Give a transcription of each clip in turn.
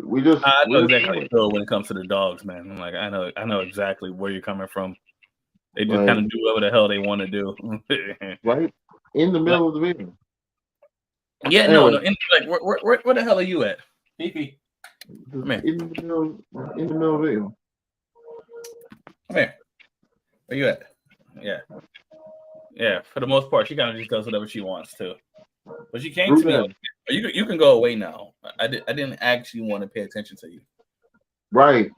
I know exactly how you feel when it comes to the dogs, man. I'm like, I know exactly where you're coming from. They just kind of do whatever the hell they want to do. Right in the middle of the video. Yeah, anyway. Like, where the hell are you at? Fifi, come here. In the middle of the video. Come here. Where you at? Yeah. For the most part, she kind of just does whatever she wants to. But she came to me. You can go away now. I didn't actually want to pay attention to you. Right.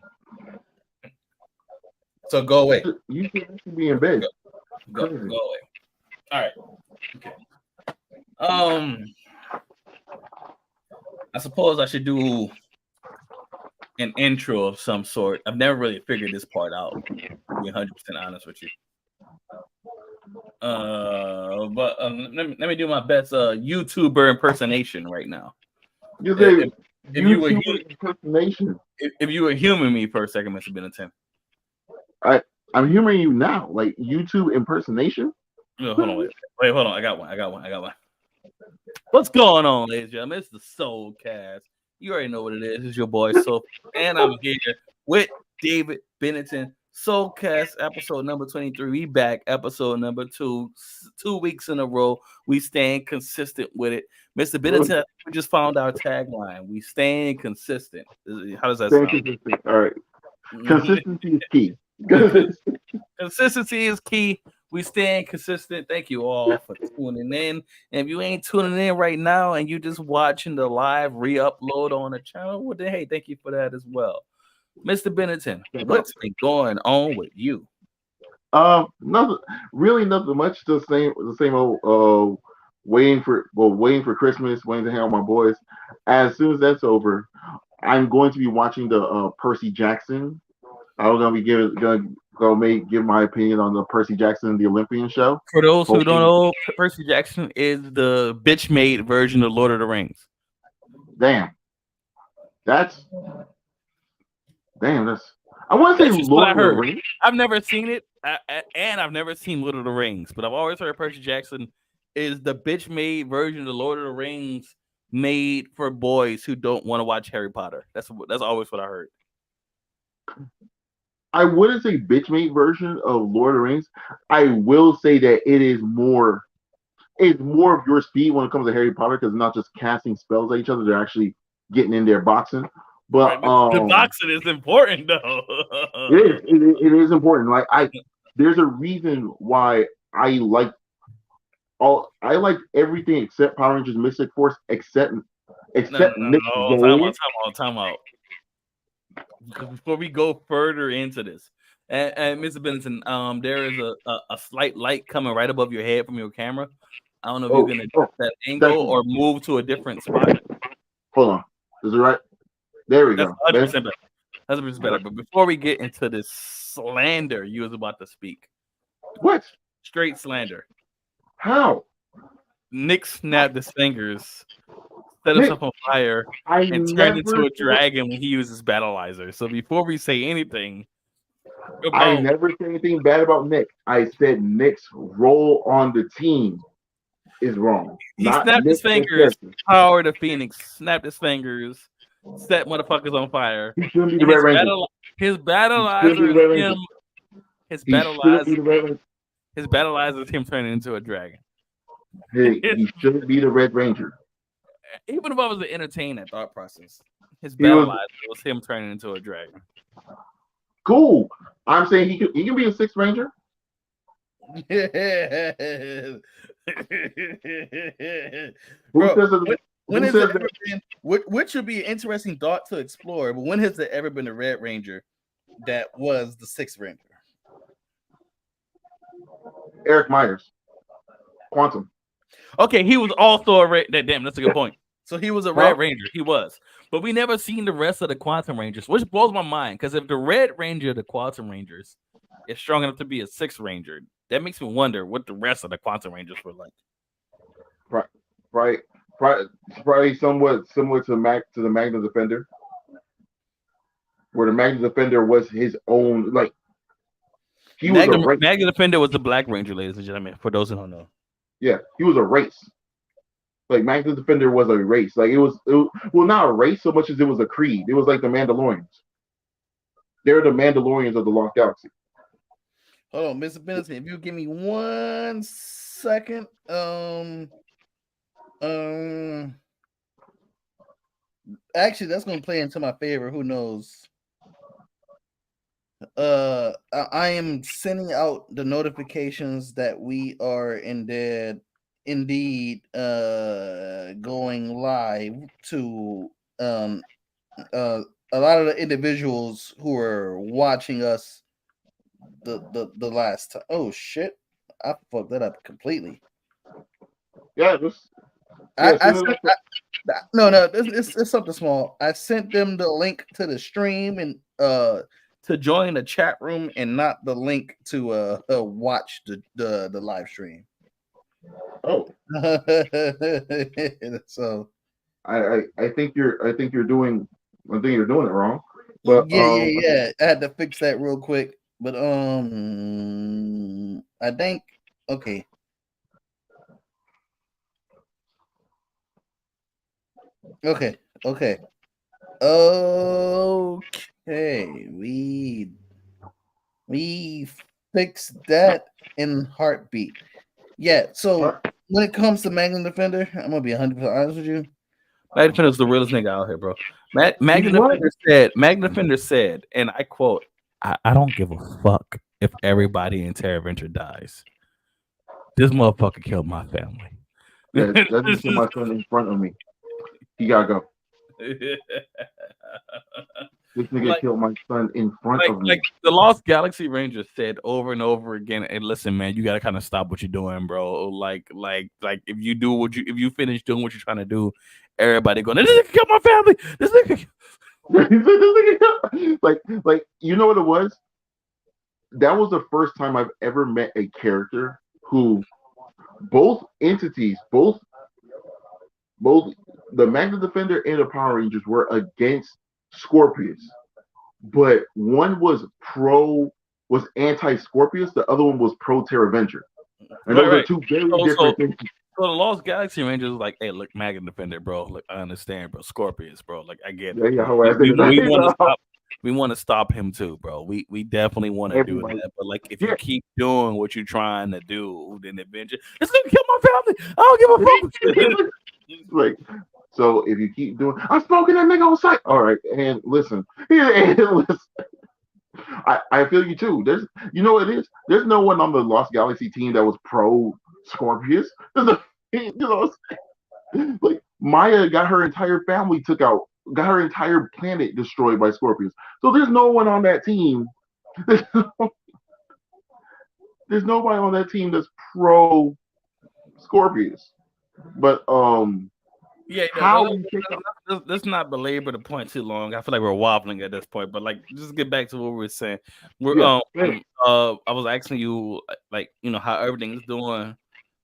So go away. You should be in bed. Go away. All right. Okay. I suppose I should do an intro of some sort. I've never really figured this part out, to be 100% honest with you. But let me do my best YouTuber impersonation right now. If you were humoring me for a second, Mr. Benetton. I'm humoring you now, like YouTube impersonation. No, hold on, wait, hold on. I got one. What's going on, ladies and gentlemen? It's the SOULcast. You already know what it is. It's your boy Soul, and I'm here with David Benetton. SOULcast episode number 23. We back, episode number 2. 2 weeks in a row. We staying consistent with it. Mr. Benetton, we just found our tagline. We staying consistent. How does that sound? Consistent. All right. Consistency is key. Consistency is key. We staying consistent. Thank you all for tuning in. And if you ain't tuning in right now and you just watching the live re-upload on the channel, well, then hey, thank you for that as well. Mr. Benetton, what's been going on with you? Nothing much. The same old waiting for Christmas, waiting to hang out with my boys. As soon as that's over, I'm going to be watching the Percy Jackson. I'm gonna be give my opinion on the Percy Jackson, the Olympian show. For those who don't know, Percy Jackson is the bitch-made version of Lord of the Rings. Damn. That's. I want to say Lord of the Rings. I've never seen it, and I've never seen Lord of the Rings, but I've always heard Percy Jackson is the bitch-made version of the Lord of the Rings, made for boys who don't want to watch Harry Potter. That's always what I heard. I wouldn't say bitch-made version of Lord of the Rings. I will say that it's more of your speed when it comes to Harry Potter, because it's not just casting spells at each other; they're actually getting in there boxing. But the boxing is important, though. It is important. Like there's a reason why I like everything except Power Rangers Mystic Force, except Time out. Before we go further into this, and Mr. Benetton, there is a slight light coming right above your head from your camera. I don't know if you're gonna adjust that angle or move to a different spot. Hold on, is it right? There we go. 100% better. 100% better. But before we get into this slander you was about to speak, what? Straight slander. How? Nick snapped his fingers, set himself on fire, and turned into a dragon when he uses Battleizer. So before we say anything, I never said anything bad about Nick. I said Nick's role on the team is wrong. He snapped his fingers, power the Phoenix, snapped his fingers, set motherfuckers on fire. He shouldn't be the Red Ranger. His Battleizer is him turning into a dragon. Hey, he shouldn't be the Red Ranger. Even if I was to entertain that thought process, his Battleizer was him turning into a dragon. Cool. I'm saying he can be a Sixth Ranger. Which should be an interesting thought to explore, but when has there ever been a Red Ranger that was the Sixth Ranger? Eric Myers. Quantum. Okay, he was also a Red. Damn, that's a good point. So he was a Red Ranger. He was. But we never seen the rest of the Quantum Rangers, which blows my mind. Because if the Red Ranger, the Quantum Rangers, is strong enough to be a Sixth Ranger, that makes me wonder what the rest of the Quantum Rangers were like. Right. Probably somewhat similar to the Magna Defender, where the Magna Defender was his own. Like Magna Defender was the Black Ranger, ladies and gentlemen. For those who don't know, yeah, he was a race. Like Magnus the Defender was a race. Like well, not a race so much as it was a creed. It was like the Mandalorians. They're the Mandalorians of the Lost Galaxy. Hold on, Mr. Benson, if you give me 1 second. Actually, that's gonna play into my favor. Who knows? I am sending out the notifications that we are indeed going live to a lot of the individuals who are watching us the last time. Oh shit, I fucked that up completely. Yeah, no, it's something small. I sent them the link to the stream and to join the chat room and not the link to watch the live stream. Oh. So I think you're doing it wrong. But yeah. I had to fix that real quick. But I think okay. Okay. We fixed that in heartbeat. Yeah, so when it comes to Magnum Defender, I'm gonna be 100% honest with you. Magnum Defender is the realest nigga out here, bro. Magnum Defender said, and I quote, I don't give a fuck if everybody in Terra Venture dies. This motherfucker killed my family. Yeah, that just killed my son in front of me. He gotta go. This nigga killed my son in front of me. Like the Lost Galaxy Rangers said over and over again, and listen, man, you gotta kind of stop what you're doing, bro. Like if you finish doing what you're trying to do, everybody going, this nigga killed my family. This nigga like you know what it was? That was the first time I've ever met a character who both entities, both the Magnus Defender and the Power Rangers were against Scorpius, but one was anti-Scorpius, the other one was pro Terra Venture, and those are two very different things. So the Lost Galaxy Rangers was like, hey, look, Magnus Defender, bro. Look, I understand, bro. Scorpius, bro. Like, I get it. We want to stop him too, bro. We definitely want to do that. But like, if you keep doing what you're trying to do, then eventually it's gonna kill my family. I don't give a fuck. Like, so if you keep doing, I'm smoking that nigga on sight. All right, and listen, I feel you too. You know what it is? There's no one on the Lost Galaxy team that was pro Scorpius. Like Maya got her entire family took out, got her entire planet destroyed by Scorpius. So there's no one on that team. There's nobody on that team that's pro Scorpius. But yeah, let's not belabor the point too long. I feel like we're wobbling at this point, but like, just get back to what we were saying. I was asking you, like, you know, how everything's doing.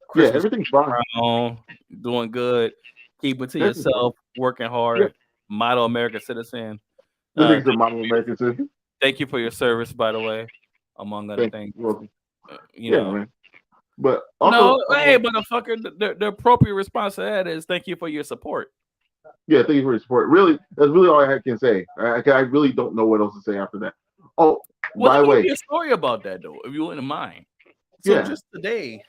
Christmas, everything's fine. Doing good. Keep it to yourself. Working hard. Model American citizen. Model American citizen. Thank you for your service, by the way, among other things. You know. Man. But also, motherfucker, the appropriate response to that is thank you for your support. Yeah, thank you for your support. Really, that's really all I can say. I really don't know what else to say after that. Oh, by the way, a story about that though, if you wouldn't mind. So just today,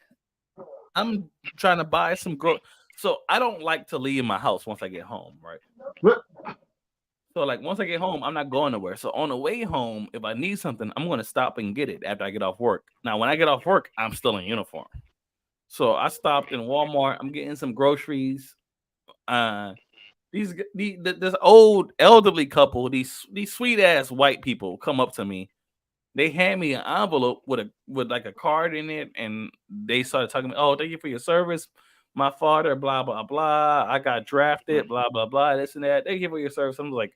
I'm trying to buy some so I don't like to leave my house once I get home, right? So like once I get home, I'm not going nowhere. So on the way home, if I need something, I'm going to stop and get it after I get off work. Now, when I get off work, I'm still in uniform. So I stopped in Walmart. I'm getting some groceries. This old elderly couple, these sweet ass white people come up to me. They hand me an envelope with like a card in it, and they started talking to me. Oh, thank you for your service. My father, blah, blah, blah. I got drafted, blah, blah, blah, this and that. Thank you for your service. I'm like,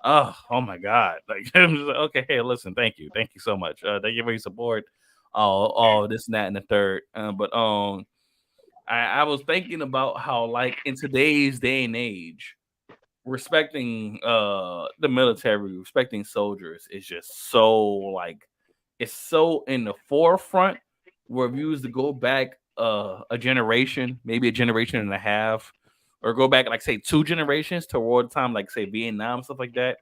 oh my God. Like, I'm just like, okay, hey, listen, thank you. Thank you so much. Thank you for your support. Oh, this and that and the third. But I was thinking about how, like, in today's day and age, respecting the military, respecting soldiers is just so, like, it's so in the forefront, where if you was to go back a generation, maybe a generation and a half, or go back like say 2 generations toward time, like say Vietnam, stuff like that.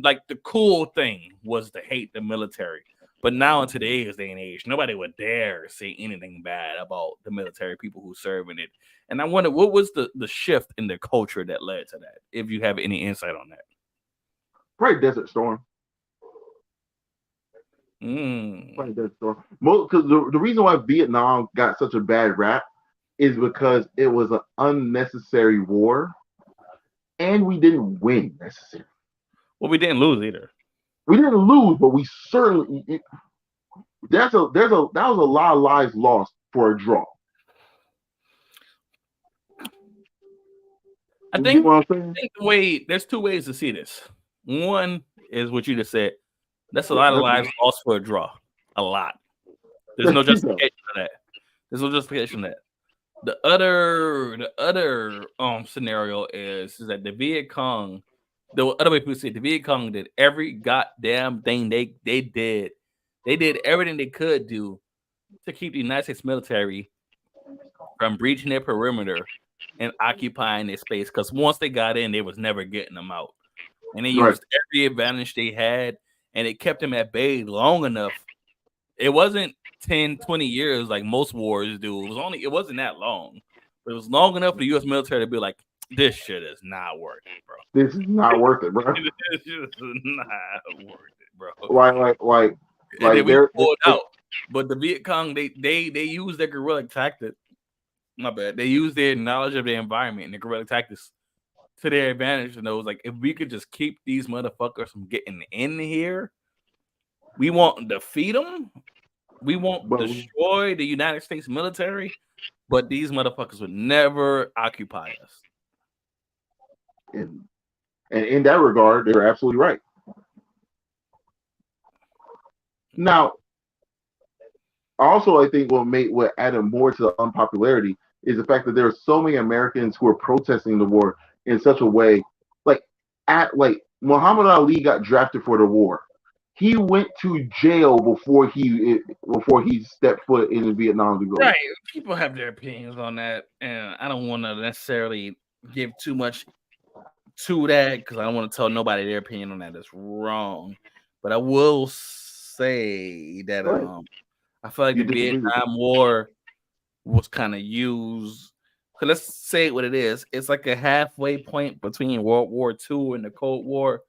Like the cool thing was to hate the military. But now in today's day and age, nobody would dare say anything bad about the military people who serve in it. And I wonder what was the shift in the culture that led to that, if you have any insight on that. Probably Desert Storm. Probably Desert Storm. Because the reason why Vietnam got such a bad rap is because it was an unnecessary war, and we didn't win necessarily. Well, we didn't lose either. We didn't lose, but we certainly that was a lot of lives lost for a draw. I think there's 2 ways to see this. One is what you just said. That's a lot of lives lost for a draw. A lot. There's no justification for that. There's no justification for that. The other scenario is that the Viet Cong, the other way people say it, the Viet Cong did every goddamn thing they did. They did everything they could do to keep the United States military from breaching their perimeter and occupying their space. Because once they got in, they was never getting them out. And they used every advantage they had, and it kept them at bay long enough. It wasn't 10, 20 years like most wars do. It wasn't that long. But it was long enough for the U.S. military to be like, this shit is not worth it, bro. This is not worth it, bro. This is not worth it, bro. Like we pulled out. But the Viet Cong, they use their guerrilla tactics. My bad. They use their knowledge of their environment and their guerrilla tactics to their advantage. And it was like, if we could just keep these motherfuckers from getting in here, we won't defeat them. We won't destroy the United States military, but these motherfuckers would never occupy us. And in that regard, they're absolutely right. Now, also, I think what added more to the unpopularity is the fact that there are so many Americans who are protesting the war in such a way, like Muhammad Ali got drafted for the war. He went to jail before he stepped foot in Vietnam to go. Right. People have their opinions on that, and I don't want to necessarily give too much to that because I don't want to tell nobody their opinion on that. That's wrong. But I will say that I feel like the Vietnam War was kind of used. So let's say what it is. It's like a halfway point between World War II and the Cold War.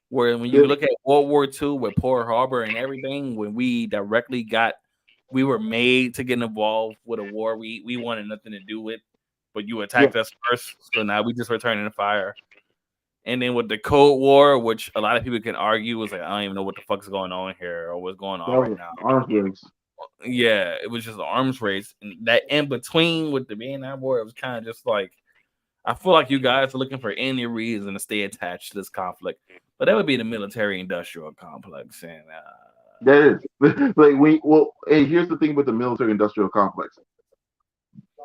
Where when you look at World War II with Pearl Harbor and everything, when we were made to get involved with a war we wanted nothing to do with, but you attacked us first, so now we just returning the fire. And then with the Cold War, which a lot of people can argue was like, I don't even know what the fuck's going on here or what's going on right now. Arms race. Yeah, it was just an arms race. And that in between with the Vietnam War, it was kind of just like, I feel like you guys are looking for any reason to stay attached to this conflict. But that would be the military-industrial complex, and that is and here's the thing with the military-industrial complex: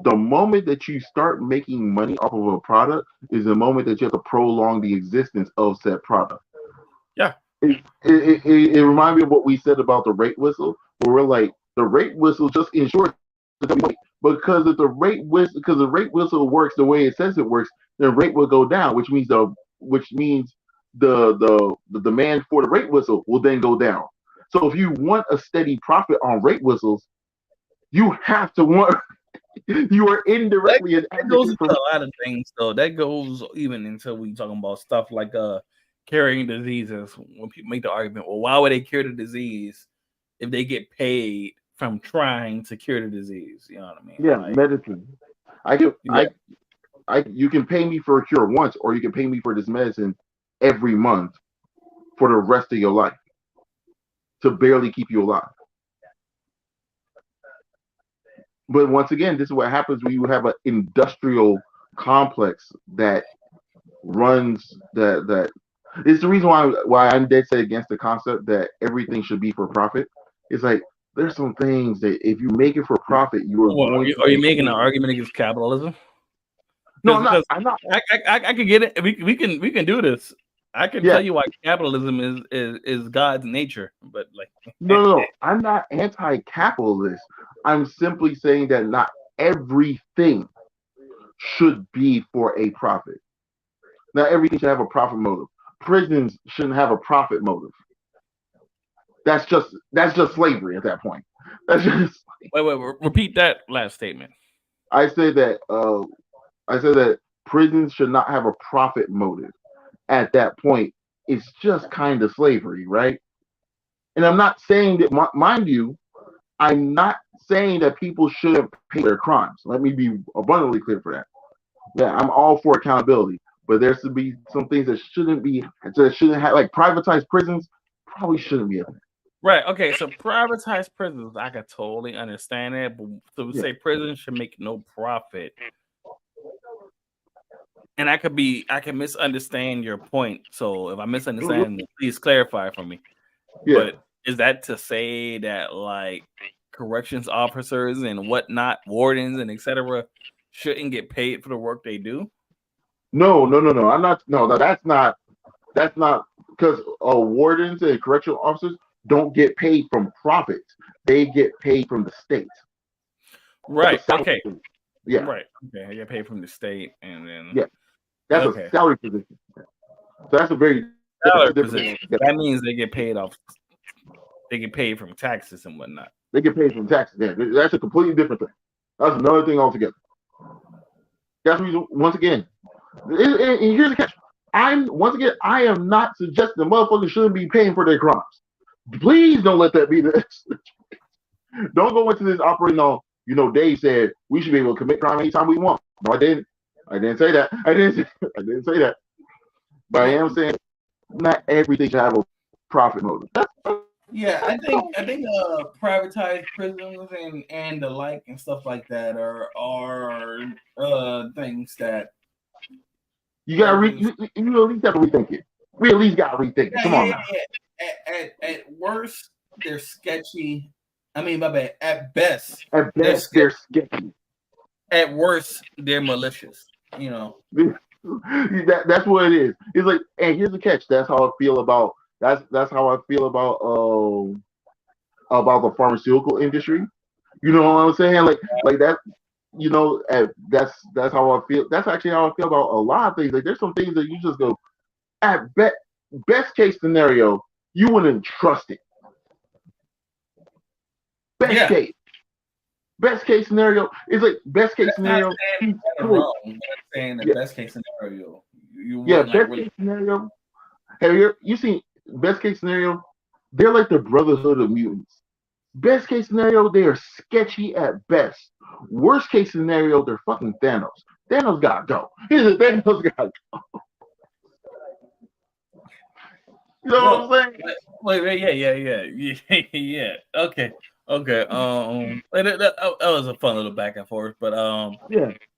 the moment that you start making money off of a product is the moment that you have to prolong the existence of said product. Yeah, it reminds me of what we said about the rate whistle, where we're like, the rate whistle just ensures because if the rate whistle works the way it says it works, the rate will go down, which means the demand for the rate whistle will then go down. So if you want a steady profit on rate whistles, you have to want you are indirectly that goes into a lot of things though. That goes even until we talking about stuff like carrying diseases. When people make the argument, well, why would they cure the disease if they get paid from trying to cure the disease? You know what I mean? Yeah, like, medicine. You can pay me for a cure once, or you can pay me for this medicine every month for the rest of your life to barely keep you alive. But once again, this is what happens when you have an industrial complex that runs that. It's the reason why I'm dead set against the concept that everything should be for profit. It's like there's some things that if you make it for profit, you are. Are you making an argument against capitalism? No, I'm not. I can get it. We can do this. I can tell you why capitalism is God's nature, but like no, I'm not anti-capitalist. I'm simply saying that not everything should be for a profit. Not everything should have a profit motive. Prisons shouldn't have a profit motive. That's just slavery at that point. That's just Repeat that last statement. I say that I say that prisons should not have a profit motive. At that point, it's just kind of slavery, right? And I'm not saying that, mind you, I'm not saying that people shouldn't pay their crimes. Let me be abundantly clear for that. Yeah, I'm all for accountability, but there should be some things that shouldn't have, like privatized prisons probably shouldn't be. Right. Okay. So privatized prisons, I could totally understand it, but to say prisons should make no profit, and I can misunderstand your point. So if I misunderstand, please clarify for me. Yeah. But is that to say that like corrections officers and whatnot, wardens and etc., shouldn't get paid for the work they do? No. I'm not. No, that's not. That's not because wardens and correctional officers don't get paid from profits. They get paid from the state. Right. Okay. Yeah. Right. Okay. They get paid from the state, and then that's a salary position. So that's a very salary position. That means they get paid off. They get paid from taxes and whatnot. They get paid from taxes. Yeah, that's a completely different thing. That's another thing altogether. That's the reason. Once again, and here's the catch. I am not suggesting motherfuckers shouldn't be paying for their crimes. Please don't let that be this. Don't go into this operating on. Dave said we should be able to commit crime anytime we want. No, I didn't. I didn't say that. I didn't say that. But I am saying not everything should have a profit motive. Yeah, I think privatized prisons and the like and stuff like that are things that you gotta you at least have to rethink it. We at least gotta rethink it. Come on now. At worst, they're sketchy. I mean, my bad. At best, they're sketchy. At worst, they're malicious. That's what it is. It's like, and here's the catch. That's how I feel about. That's how I feel about the pharmaceutical industry. You know what I'm saying? Like that. That's how I feel. That's actually how I feel about a lot of things. Like there's some things that you just go at best case scenario, you wouldn't trust it. Best case scenario is like best case scenario. Saying the best case scenario. Case scenario. Have you seen best case scenario? They're like the Brotherhood of Mutants. Best case scenario, they are sketchy at best. Worst case scenario, they're fucking Thanos. Thanos gotta go. Thanos gotta go. You know what I'm saying? Wait, yeah. Okay. That was a fun little back and forth, but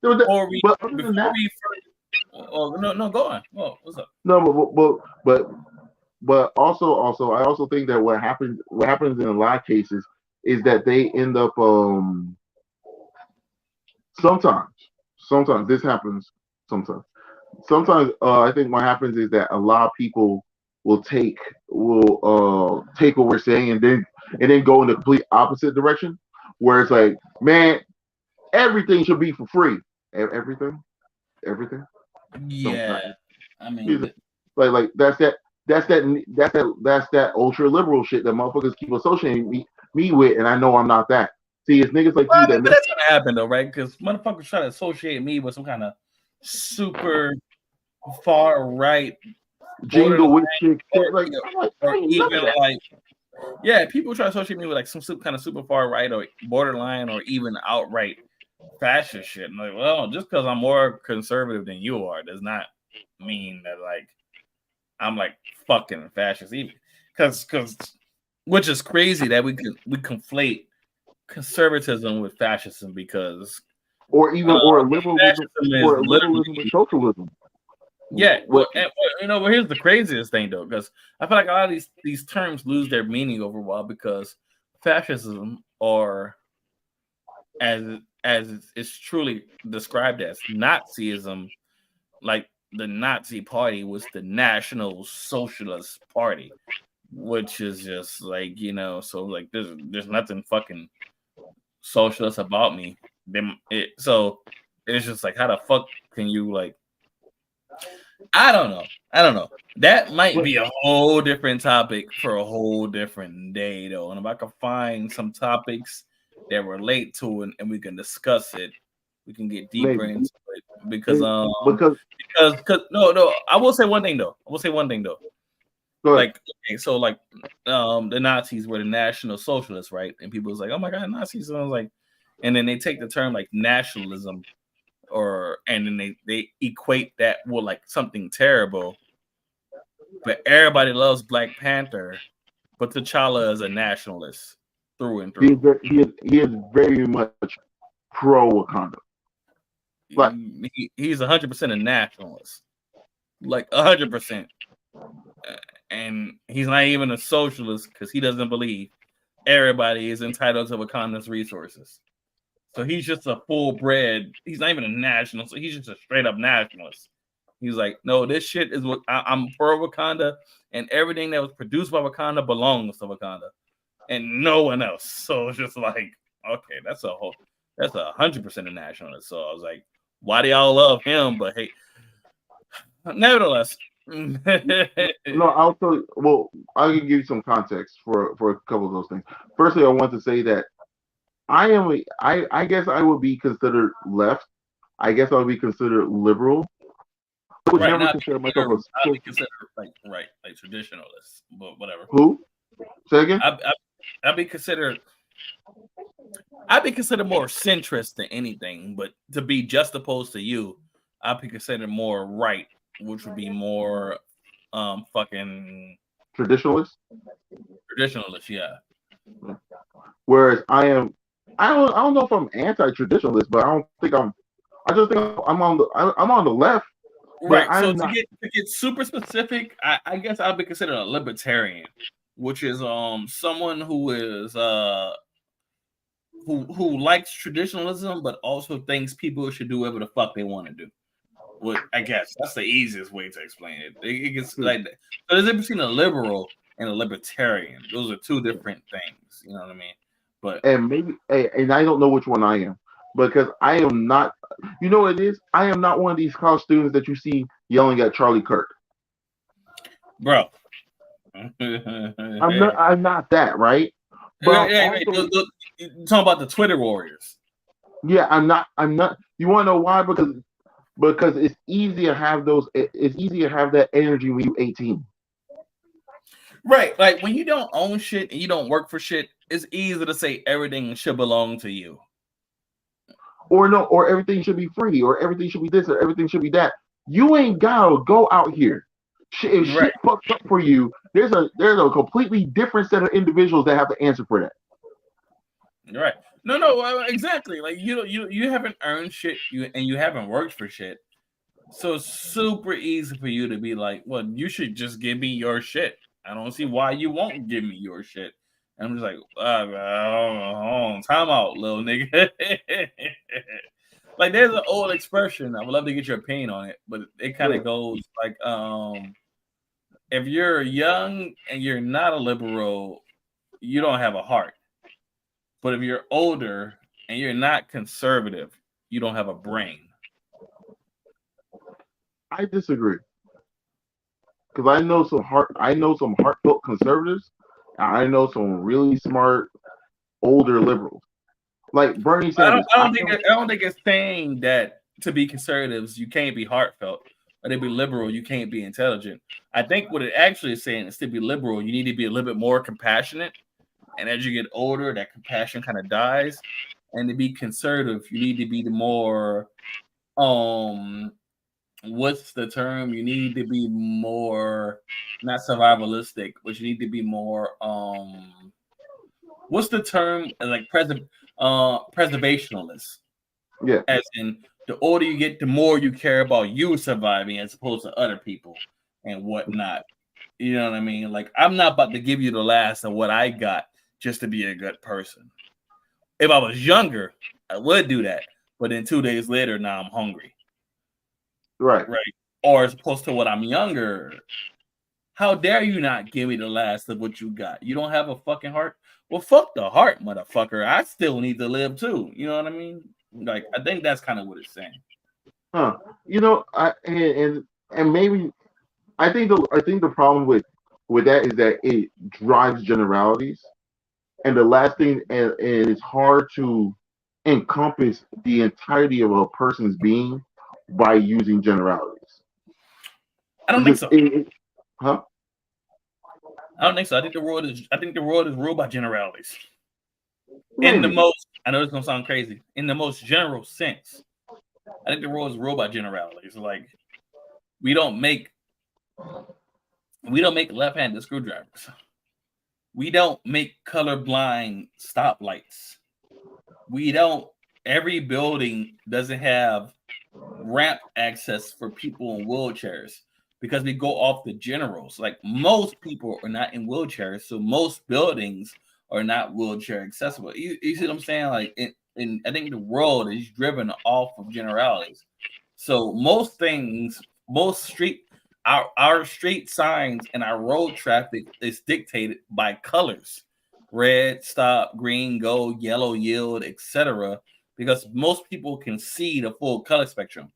Before we no, go on. Oh, what's up? No, but also, I also think that what happens in a lot of cases is that they end up sometimes this happens sometimes I think what happens is that a lot of people will take what we're saying and then go in the complete opposite direction where it's like, man, everything should be for free. Everything. Yeah, I mean, like that's that ultra liberal shit that motherfuckers keep associating me with, and I know I'm not that. See, it's niggas like you that. But that's gonna happen though, right? Because motherfuckers try to associate me with some kind of super far right jingle with shit, people try to associate me with like some kind of super far right or borderline or even outright fascist shit. I'm like, well, just because I'm more conservative than you are does not mean that like I'm like fucking fascist either. Because which is crazy that we conflate conservatism with fascism because liberalism with socialism. Yeah, well, here's the craziest thing though, because I feel like a lot of these terms lose their meaning over a while because fascism, or as it's truly described as Nazism, like the Nazi Party was the National Socialist Party, which is just like so like there's nothing fucking socialist about me. So it's just like, how the fuck can you like? I don't know. That might be a whole different topic for a whole different day, though. And if I can find some topics that relate to it and we can discuss it, we can get deeper maybe into it. Because because no, I will say one thing though. go ahead. Like, okay, so like the Nazis were the National Socialists, right? And people was like, oh my god, Nazis. And I was like, and then they take the term like nationalism, and then they equate that with like something terrible. But everybody loves Black Panther, but T'Challa is a nationalist through and through. He is very much pro Wakanda. Like He's 100% a nationalist, like 100%, and he's not even a socialist because he doesn't believe everybody is entitled to Wakanda's resources. So he's just a full bred. He's not even a nationalist. So he's just a straight up nationalist. He's like, no, this shit is what I'm pro Wakanda, and everything that was produced by Wakanda belongs to Wakanda, and no one else. So it's just like, okay, that's 100% a nationalist. So I was like, why do y'all love him? But hey, nevertheless, no, I'll tell you. Well, I can give you some context for a couple of those things. Firstly, I want to say that I guess I would be considered left. I guess I would be considered liberal. I would never consider myself I would consider like traditionalist, but whatever. Who? Say again. I'd be considered more centrist than anything, but to be just opposed to you, I'd be considered more right, which would be more fucking traditionalist, yeah. Whereas I don't know if I'm anti-traditionalist, but I just think I'm on the left. Right. So to get super specific, I guess I'd be considered a libertarian, which is someone who is who likes traditionalism, but also thinks people should do whatever the fuck they want to do. Well, I guess that's the easiest way to explain it. It gets like that. So there's a difference between a liberal and a libertarian. Those are two different things. You know what I mean? But and I don't know which one I am, because I am not. You know what it is? I am not one of these college students that you see yelling at Charlie Kirk, bro. I'm not that, right? But talking about the Twitter warriors. Yeah, I'm not. You want to know why? Because it's easy to have those. It's easy to have that energy when you're 18. Right, like when you don't own shit and you don't work for shit, it's easy to say everything should belong to you. Or everything should be free, or everything should be this, or everything should be that. You ain't gotta go out here. If shit fucks up for you, there's a completely different set of individuals that have to answer for that. Right. No, exactly. Like you haven't earned shit, and you haven't worked for shit. So it's super easy for you to be like, well, you should just give me your shit. I don't see why you won't give me your shit. And I'm just like, hold on, time out, little nigga. Like there's an old expression. I would love to get your opinion on it, but it kind of goes like, if you're young and you're not a liberal, you don't have a heart. But if you're older and you're not conservative, you don't have a brain. I disagree. Because I know some heartfelt conservatives, and I know some really smart older liberals, like Bernie Sanders. I don't think it's saying that to be conservatives you can't be heartfelt, or to be liberal you can't be intelligent. I think what it actually is saying is to be liberal you need to be a little bit more compassionate, and as you get older that compassion kind of dies. And to be conservative you need to be the more what's the term? You need to be more not survivalistic, but you need to be more what's the term? Like preservationalist. Yeah. As in the older you get, the more you care about you surviving as opposed to other people and whatnot. You know what I mean? Like I'm not about to give you the last of what I got just to be a good person. If I was younger, I would do that. But then 2 days later, now I'm hungry. Right. Or as opposed to when I'm younger, how dare you not give me the last of what you got? You don't have a fucking heart? Well, fuck the heart, motherfucker. I still need to live too. You know what I mean? Like I think that's kind of what it's saying. Huh? You know, and maybe I think the problem with that is that it drives generalities, and the last thing, and it's hard to encompass the entirety of a person's being by using generalities. I don't It's think just, so. huh? I don't think so. I think the world is ruled by generalities. In the Maybe. most, I know this is gonna sound crazy. In the most general sense, I think the world is ruled by generalities. Like we don't make we don't make left-handed screwdrivers. We don't make colorblind stoplights. We don't. Every building doesn't have ramp access for people in wheelchairs because we go off the generals. Like most people are not in wheelchairs, so most buildings are not wheelchair accessible. You see what I'm saying? Like, I think the world is driven off of generalities. So most things, most street, our street signs and our road traffic is dictated by colors: red, stop; green, go; yellow, yield, etc. Because most people can see the full color spectrum,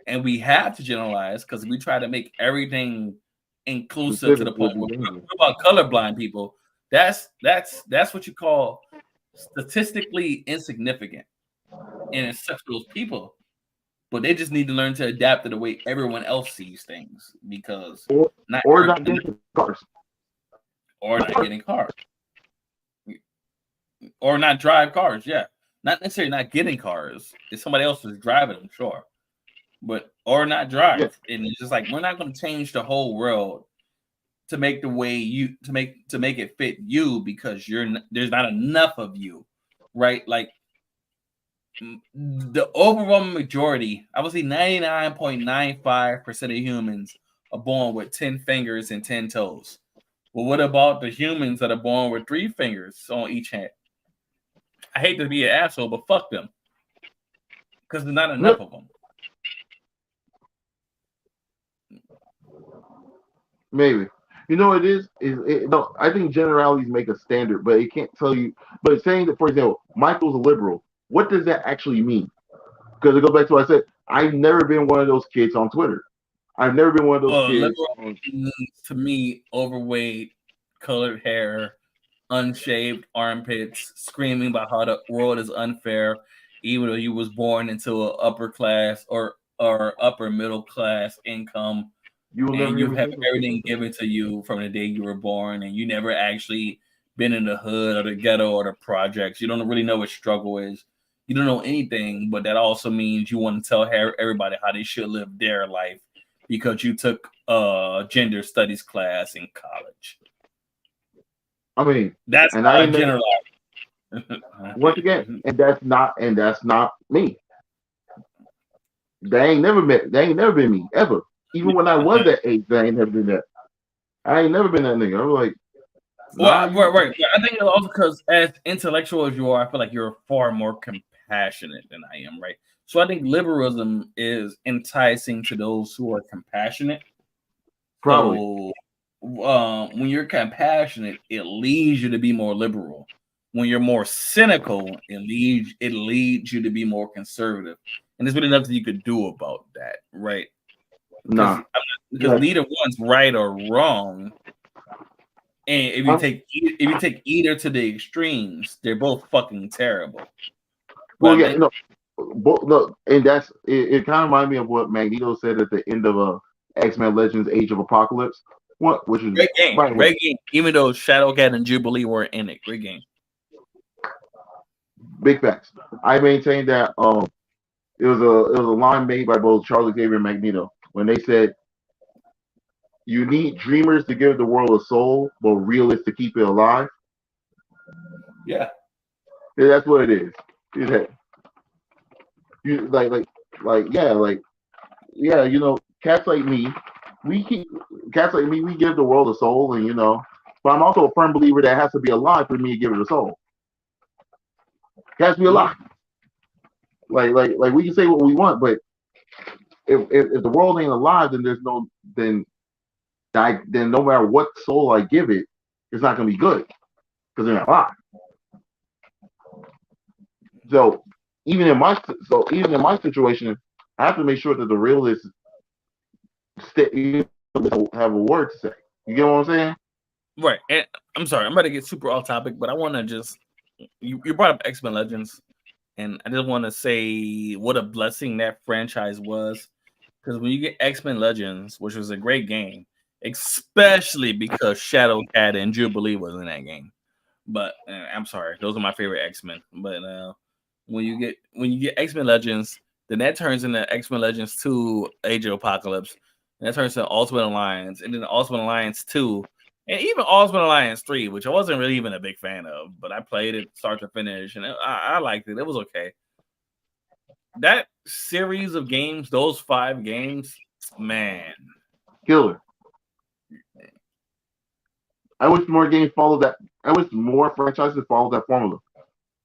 and we have to generalize because we try to make everything inclusive to the Specific point would be where dangerous. about colorblind people. That's what you call statistically insignificant, and it sucks for those people. But they just need to learn to adapt to the way everyone else sees things because Or not or every, not getting cars. or not getting cars or not drive cars. Yeah, not necessarily not getting cars. If somebody else is driving them, sure, but or not Yeah. drive. And it's just like we're not going to change the whole world to make the way you to make it fit you because there's not enough of you, right? Like the overwhelming majority, I would say 99.95% of humans are born with 10 fingers and 10 toes. Well, what about the humans that are born with 3 fingers on each hand? I hate to be an asshole, but fuck them because there's not enough No, of them. maybe. You know what it is no. I think generalities make a standard, but it can't tell you. But saying that, for example, Michael's a liberal. What does that actually mean? Because it goes back to what I said. I've never been one of those kids on Twitter. I've never been one of those kids Liberal on. means to me overweight, colored hair, unshaved armpits, screaming about how the world is unfair, even though you was born into an upper class or upper middle class income, You will and never hear you me have say no shit everything like that. given to you from the day you were born, and you never actually been in the hood or the ghetto or the projects. You don't really know what struggle is. You don't know anything, but that also means you want to tell everybody how they should live their life because you took a gender studies class in college. I mean, That's and I how I ain't never. generalize. Once again, and that's not me. They ain't never been me ever. Even when I was that age, they ain't never been that. I ain't never been that nigga. I'm like, nah, Well, you. right. I think it's also because as intellectual as you are, I feel like you're far more compassionate than I am, right? So I think liberalism is enticing to those who are compassionate. Probably. So when you're compassionate, it leads you to be more liberal. When you're more cynical, it leads you to be more conservative. And there's really nothing you could do about that, right? Because Nah. because Like, neither one's right or wrong. And I'm, if you take either to the extremes, they're both fucking terrible. well, But I yeah, think look, and it kind of reminds me of what Magneto said at the end of X-Men Legends: Age of Apocalypse. What, which is, great game, by the way, great game. Even though Shadowcat and Jubilee weren't in it, great game. big facts. I maintain that it was a line made by both Charles Xavier and Magneto when they said you need dreamers to give the world a soul, but realists to keep it alive. Yeah, Yeah, that's what it is. It, you yeah, cats like me, we keep cats like me, we give the world a soul, and but I'm also a firm believer that it has to be alive for me to give it a soul. It has to be alive. Like we can say what we want, but if the world ain't alive, then there's no then no matter what soul I give it, it's not gonna be good because they're not alive. So even in my situation, I have to make sure that the realist have a word to say. You get what I'm saying? Right. And I'm sorry, I'm about to get super off topic, but I want to just you brought up X-Men Legends, and I just want to say what a blessing that franchise was. Because when you get X-Men Legends, which was a great game, especially because Shadowcat and Jubilee was in that game. But I'm sorry, those are my favorite X-Men. But when you get X-Men Legends, then that turns into X-Men Legends 2 Age of Apocalypse, and that turns into Ultimate Alliance, and then Ultimate Alliance 2, and even Ultimate Alliance 3, which I wasn't really even a big fan of, but I played it start to finish, and I liked it. It was okay. That series of games, those 5 games, man. Killer. I wish more games follow that. I wish more franchises follow that formula.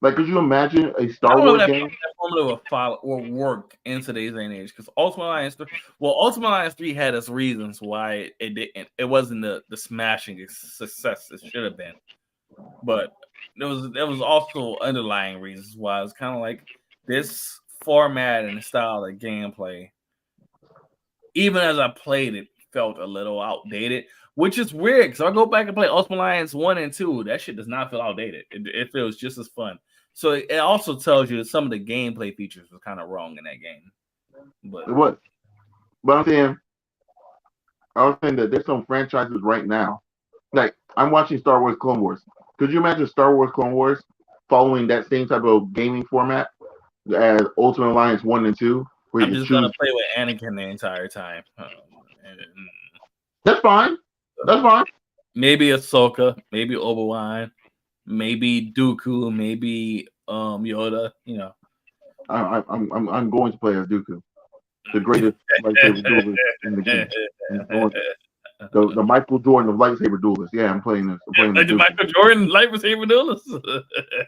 Like, could you imagine a I Star don't know if Wars that game? formula will follow or work in today's day and age because Ultimate Alliance 3, well, Ultimate Alliance 3 had its reasons why it didn't. It wasn't the smashing success it should have been, but there was also underlying reasons why it's kind of like this format and style of gameplay. Even as I played it, felt a little outdated, which is weird because I go back and play Ultimate Alliance 1 and 2. That shit does not feel outdated. It feels just as fun. So it also tells you that some of the gameplay features was kind of wrong in that game. But What? But I was saying that there's some franchises right now. Like, I'm watching Star Wars Clone Wars. Could you imagine Star Wars Clone Wars following that same type of gaming format as Ultimate Alliance 1 and 2, where I'm you just gonna choose? play with Anakin the entire time. That's fine. That's fine. Maybe Ahsoka, maybe Obi-Wan, maybe Dooku, maybe Yoda. You know. I'm going to play as Dooku, the greatest lightsaber duelist in the game. I'm going the Michael Jordan of lightsaber duelists. Yeah, I'm playing this. I'm playing the Like the Dooku. Michael Jordan lightsaber duelist.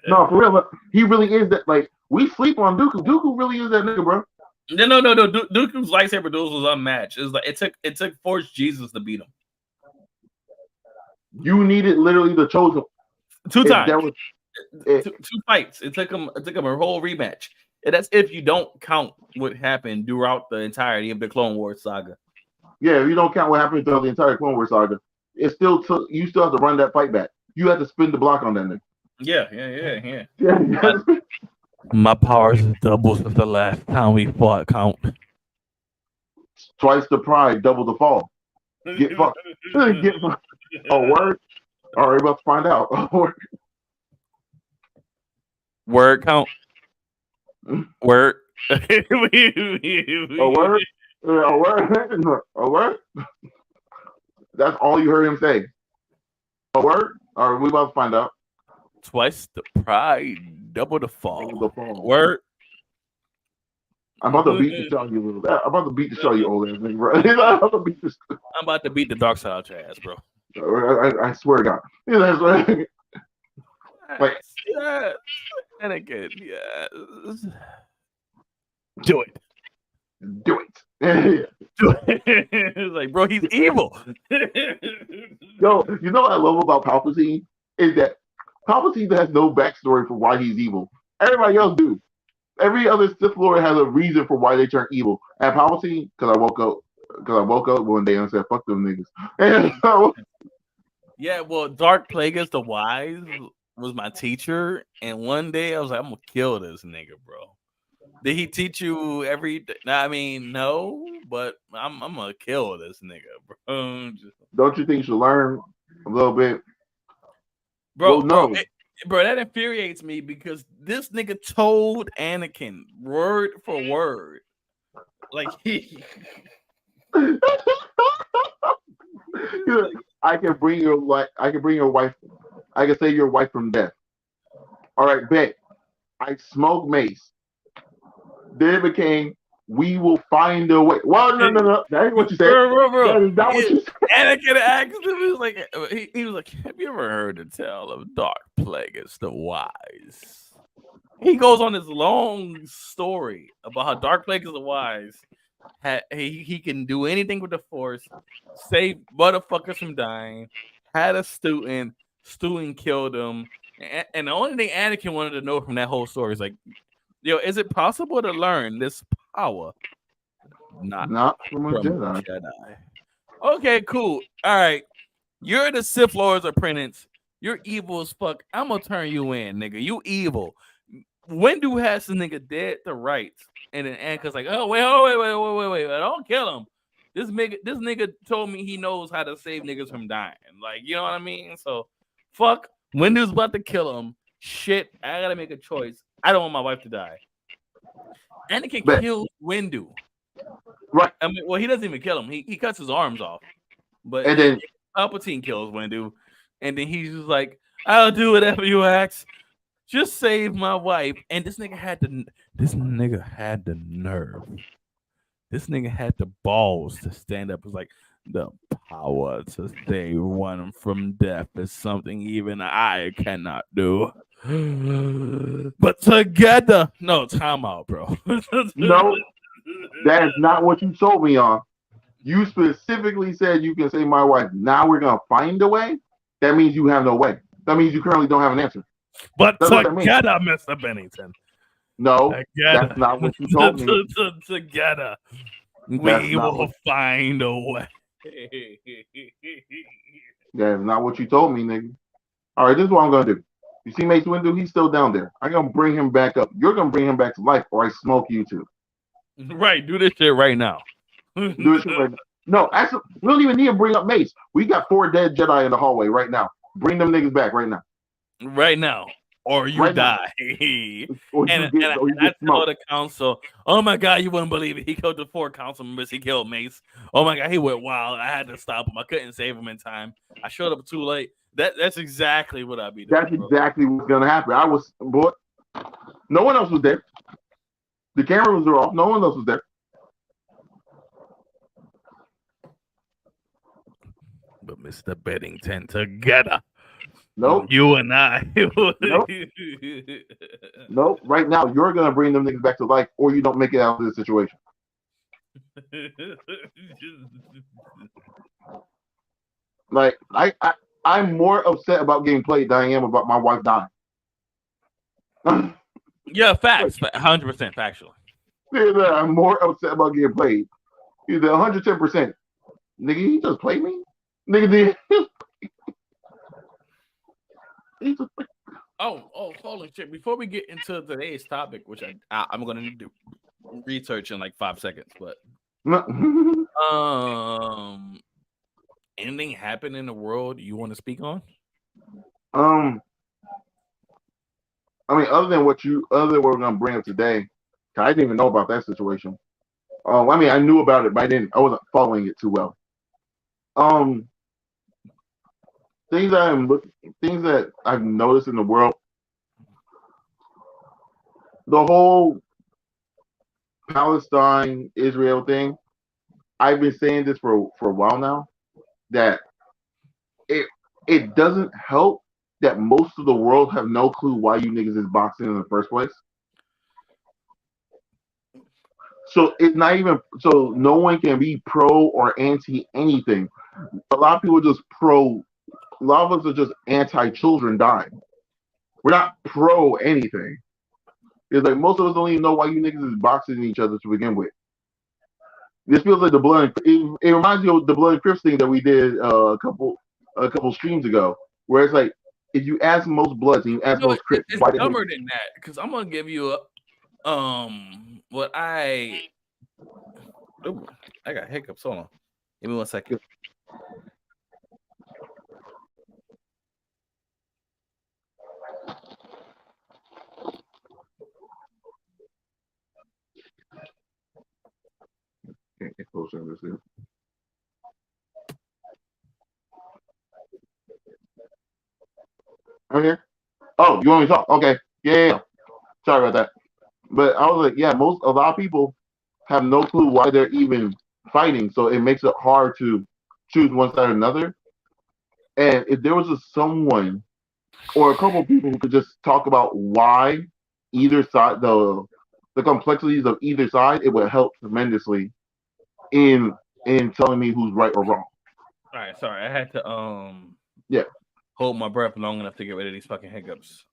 No, for real. He really is that. Like, we sleep on Dooku. Dooku really is that nigga, bro. No. Dooku's lightsaber duels was unmatched. It was like it took Force Jesus to beat him You needed literally the chosen. two If times, there was, it, two fights. It took him a whole rematch. And that's if you don't count what happened throughout the entirety of the Clone Wars saga. yeah, if you don't count what happened throughout the entire Clone Wars saga, it still took. You still have to run that fight back. You have to spin the block on that nigga. Yeah. Yeah, you have to spin. My powers double since the last time we fought. Count. Twice the pride, double the fall. Get fucked. Get fucked. Oh, word. All right, about to find out. Word count. Word. A word. A word. A word. That's all you heard him say. A word. All right, we about to find out. Twice the pride, double the fall. Double the fall. Word. I'm about to beat the show you, little. I'm about to beat the show you, old ass nigga, bro. I'm about to beat this. I'm about to beat the dark side out your ass, bro. I swear to God. Yeah, that's right. Like, yes. And again, yes. Do it. do it. Do it. It's like, bro, he's evil. Yo, you know what I love about Palpatine is that Palpatine has no backstory for why he's evil. Everybody else do. Every other Sith Lord has a reason for why they turn evil. And Palpatine, because I woke up one day and said, "Fuck them niggas." And so, Yeah, well, Dark Plagueis the Wise was my teacher, and one day I was like, I'm gonna kill this nigga, bro. Did he teach you every day? I mean, no, but I'm gonna kill this nigga, bro. don't you think you should learn a little bit? Bro, Well, no. bro, that infuriates me because this nigga told Anakin word for word, like he. I can bring your wife. I can bring your wife. I can save your wife from death. All right, bet. I smoke mace. Then it became, we will find a way. Well, no. That ain't what you said. Bro. That is not what you said. Anakin asked him, he was like, he was like, have you ever heard the tale of Dark Plagueis the Wise? He goes on this long story about how Dark Plagueis the Wise he can do anything with the Force, save motherfuckers from dying, had a student killed him, and the only thing Anakin wanted to know from that whole story is like, Yo, is it possible to learn this power? Not Not from a from Jedi. Jedi. Okay, cool. All right. You're the Sith Lord's apprentice. You're evil as fuck. I'm gonna turn you in, nigga. You evil. Windu has the nigga dead to rights. And then Anka's like, wait. Don't kill him. This nigga told me he knows how to save niggas from dying. Like, you know what I mean? So fuck. Windu's about to kill him. Shit. I gotta make a choice. I don't want my wife to die. Anakin Bet. kills Windu. Right. I mean, well, he doesn't even kill him. He cuts his arms off. But And then Palpatine kills Windu. And then he's just like, I'll do whatever you ask. Just save my wife. And this nigga had the nerve. This nigga had the balls to stand up. It's like, the power to save one from death is something even I cannot do. But together, no, time out, bro. no, that is not what you told me on. You specifically said you can save my wife. Now we're gonna find a way. That means you have no way. That means you currently don't have an answer. But That's what that means. together, Mr. Bennington. No, Together. that's not what you told me. Together, That's we not will what- find a way. That is not what you told me, nigga. All right, this is what I'm gonna do. You see Mace Windu? He's still down there. I'm gonna bring him back up. You're gonna bring him back to life, or I smoke you too. Right, do this shit right now. Do this shit right now. No, actually, we don't even need to bring up Mace. We got 4 dead Jedi in the hallway right now. Bring them niggas back right now. Right now. Or you Right now. die. Or you and get I tell smoked. the council, oh my God, you wouldn't believe it. He killed the 4 council members. He killed Mace. Oh my God, he went wild. I had to stop him. I couldn't save him in time. I showed up too late. That's exactly what I'd be doing. That's exactly what's gonna happen. No one else was there. The cameras were off. No one else was there. But Mr. Bennington, together. Nope. You and I. Nope. Nope. Right now, you're gonna bring them niggas back to life, or you don't make it out of this situation. Like I'm more upset about getting played than I am about my wife dying. Yeah, facts. 100% factually. I'm more upset about getting played. He's 110%. Nigga, he just played me. Nigga did. He just played. Oh, holy shit! Before we get into today's topic, which I'm gonna need to research in like 5 seconds, but anything happen in the world you want to speak on? I mean, other than what we're gonna bring up today, I didn't even know about that situation. I mean, I knew about it, but I wasn't following it too well. Things that I've noticed in the world, the whole Palestine Israel thing. I've been saying this for a while now, that it doesn't help that most of the world have no clue why you niggas is boxing in the first place. So it's not even so no one can be pro or anti anything. A lot of people just pro. A lot of us are just anti children dying. We're not pro anything. It's like most of us don't even know why you niggas is boxing each other to begin with. This feels like the blood. It reminds me of the Blood and Crips thing that we did a couple streams ago, where it's like if you ask most Bloods and you ask most Crips, it's dumber than that. Because I'm gonna give you what I got hiccups. Hold on, give me 1 second. Can't get closer to this here. Okay. Oh, you want me to talk? Okay. Yeah. Sorry about that. But I was like, yeah, a lot of people have no clue why they're even fighting, so it makes it hard to choose one side or another. And if there was just someone or a couple of people who could just talk about why either side, the complexities of either side, it would help tremendously in telling me who's right or wrong. All right, sorry, I had to yeah, hold my breath long enough to get rid of these fucking hiccups.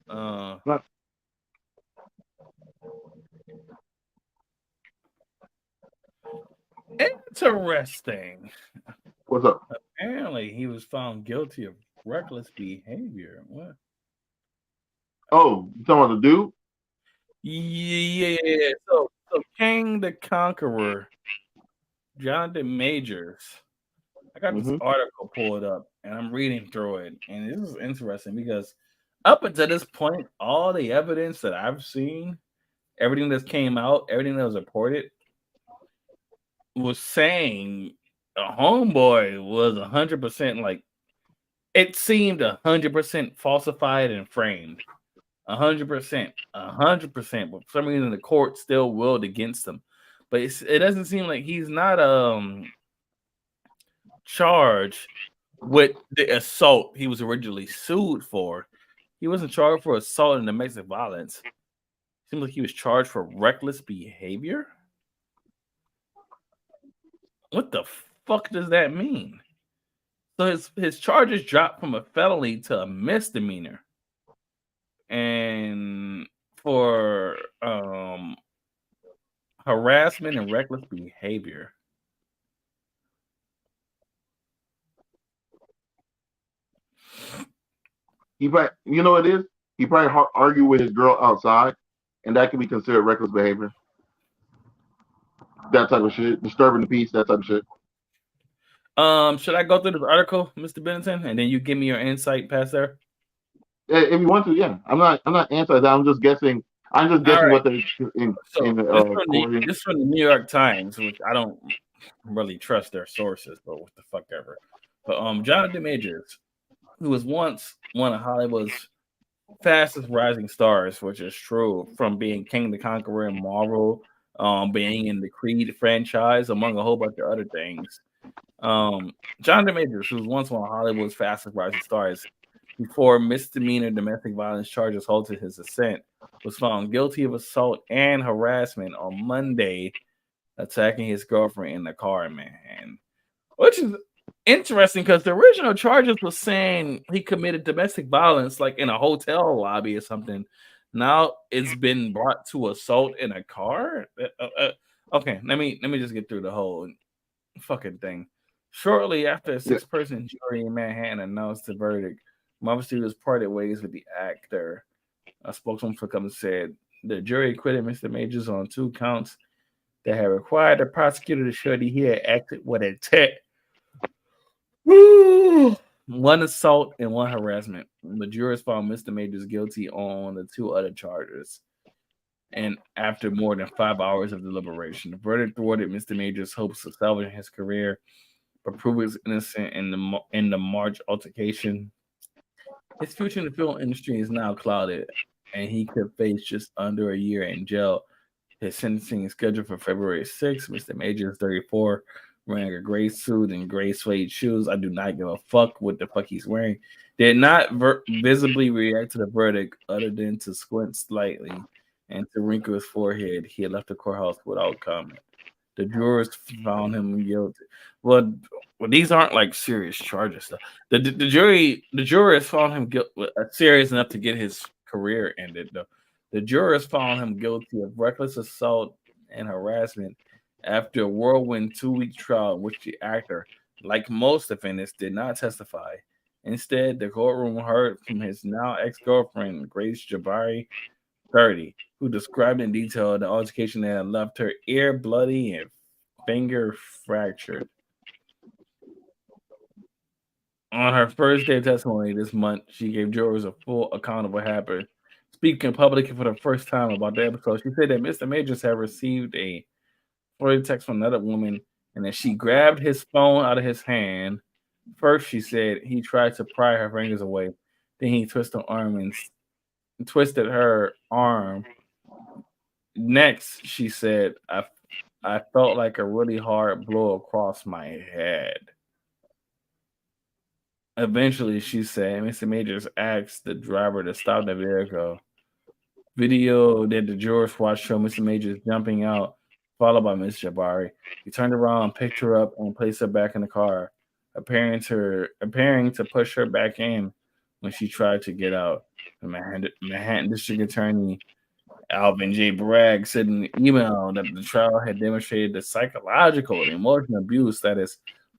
Interesting. What's up? Apparently, he was found guilty of reckless behavior. What? Oh, you talking about the dude? Yeah. So King the Conqueror, Jonathan Majors. I got this Mm-hmm. article pulled up and I'm reading through it, and this is interesting because up until this point, all the evidence that I've seen, everything that came out, everything that was reported, was saying a homeboy was 100% like it seemed 100% falsified and framed. 100%, 100%. But for some reason, the court still ruled against him. But it doesn't seem like he's not charged with the assault he was originally sued for. He wasn't charged for assault and domestic violence. Seems like he was charged for reckless behavior. What the fuck does that mean? So his charges dropped from a felony to a misdemeanor, and for harassment and reckless behavior. He probably, you know what it is? He probably argued with his girl outside, and that can be considered reckless behavior. That type of shit, disturbing the peace, that type of shit. Should I go through this article, Mr. Bennington, and then you give me your insight past there? If you want to, yeah. I'm not anti that. I'm just guessing. I'm just All guessing right. what they So in Korean. this from the New York Times, which I don't really trust their sources, but what the fuck ever. But Jonathan Majors, who was once one of Hollywood's fastest rising stars, which is true, from being King the Conqueror in Marvel, being in the Creed franchise, among a whole bunch of other things. Jonathan Majors, who was once one of Hollywood's fastest rising stars, before misdemeanor domestic violence charges halted his ascent, was found guilty of assault and harassment on Monday, attacking his girlfriend in the car in Manhattan. Which is interesting because the original charges was saying he committed domestic violence like in a hotel lobby or something. Now it's been brought to assault in a car. Okay, let me just get through the whole fucking thing. Shortly after a Yeah. six-person jury in Manhattan announced the verdict, Marvel Studios parted ways with the actor. A spokesman for the company said the jury acquitted Mr. Majors on 2 counts that had required the prosecutor to show that he had acted with intent. One assault and one harassment. The jurors found Mr. Majors guilty on the 2 other charges. And after more than 5 hours of deliberation, the verdict thwarted Mr. Majors' hopes of salvaging his career, but proved he was innocent in the March altercation. His future in the film industry is now clouded, and he could face just under a year in jail. His sentencing is scheduled for February 6th. Mr. Major is 34, wearing a gray suit and gray suede shoes. I do not give a fuck what the fuck he's wearing. Did not visibly react to the verdict other than to squint slightly and to wrinkle his forehead. He had left the courthouse without comment. The jurors found him guilty. Well, these aren't like serious charges. The jurors found him serious enough to get his career ended. Though the jurors found him guilty of reckless assault and harassment after a whirlwind 2-week trial in which the actor, like most defendants, did not testify. Instead, the courtroom heard from his now ex-girlfriend, Grace Jabari, 30, who described in detail the altercation that had left her ear bloody and finger fractured. On her first day of testimony this month, she gave jurors a full account of what happened. Speaking publicly for the first time about the episode, she said that Mr. Majors had received a flirty text from another woman and that she grabbed his phone out of his hand. First, she said he tried to pry her fingers away. Then he twisted her arm and twisted her arm. Next, she said, I felt like a really hard blow across my head. Eventually, she said, Mr. Majors asked the driver to stop the vehicle. Video that the jurors watched showed Mr. Majors jumping out, followed by Miss Jabari. He turned around, picked her up, and placed her back in the car, appearing to push her back in when she tried to get out. The Manhattan District Attorney Alvin J. Bragg said in an email that the trial had demonstrated the psychological and emotional abuse that is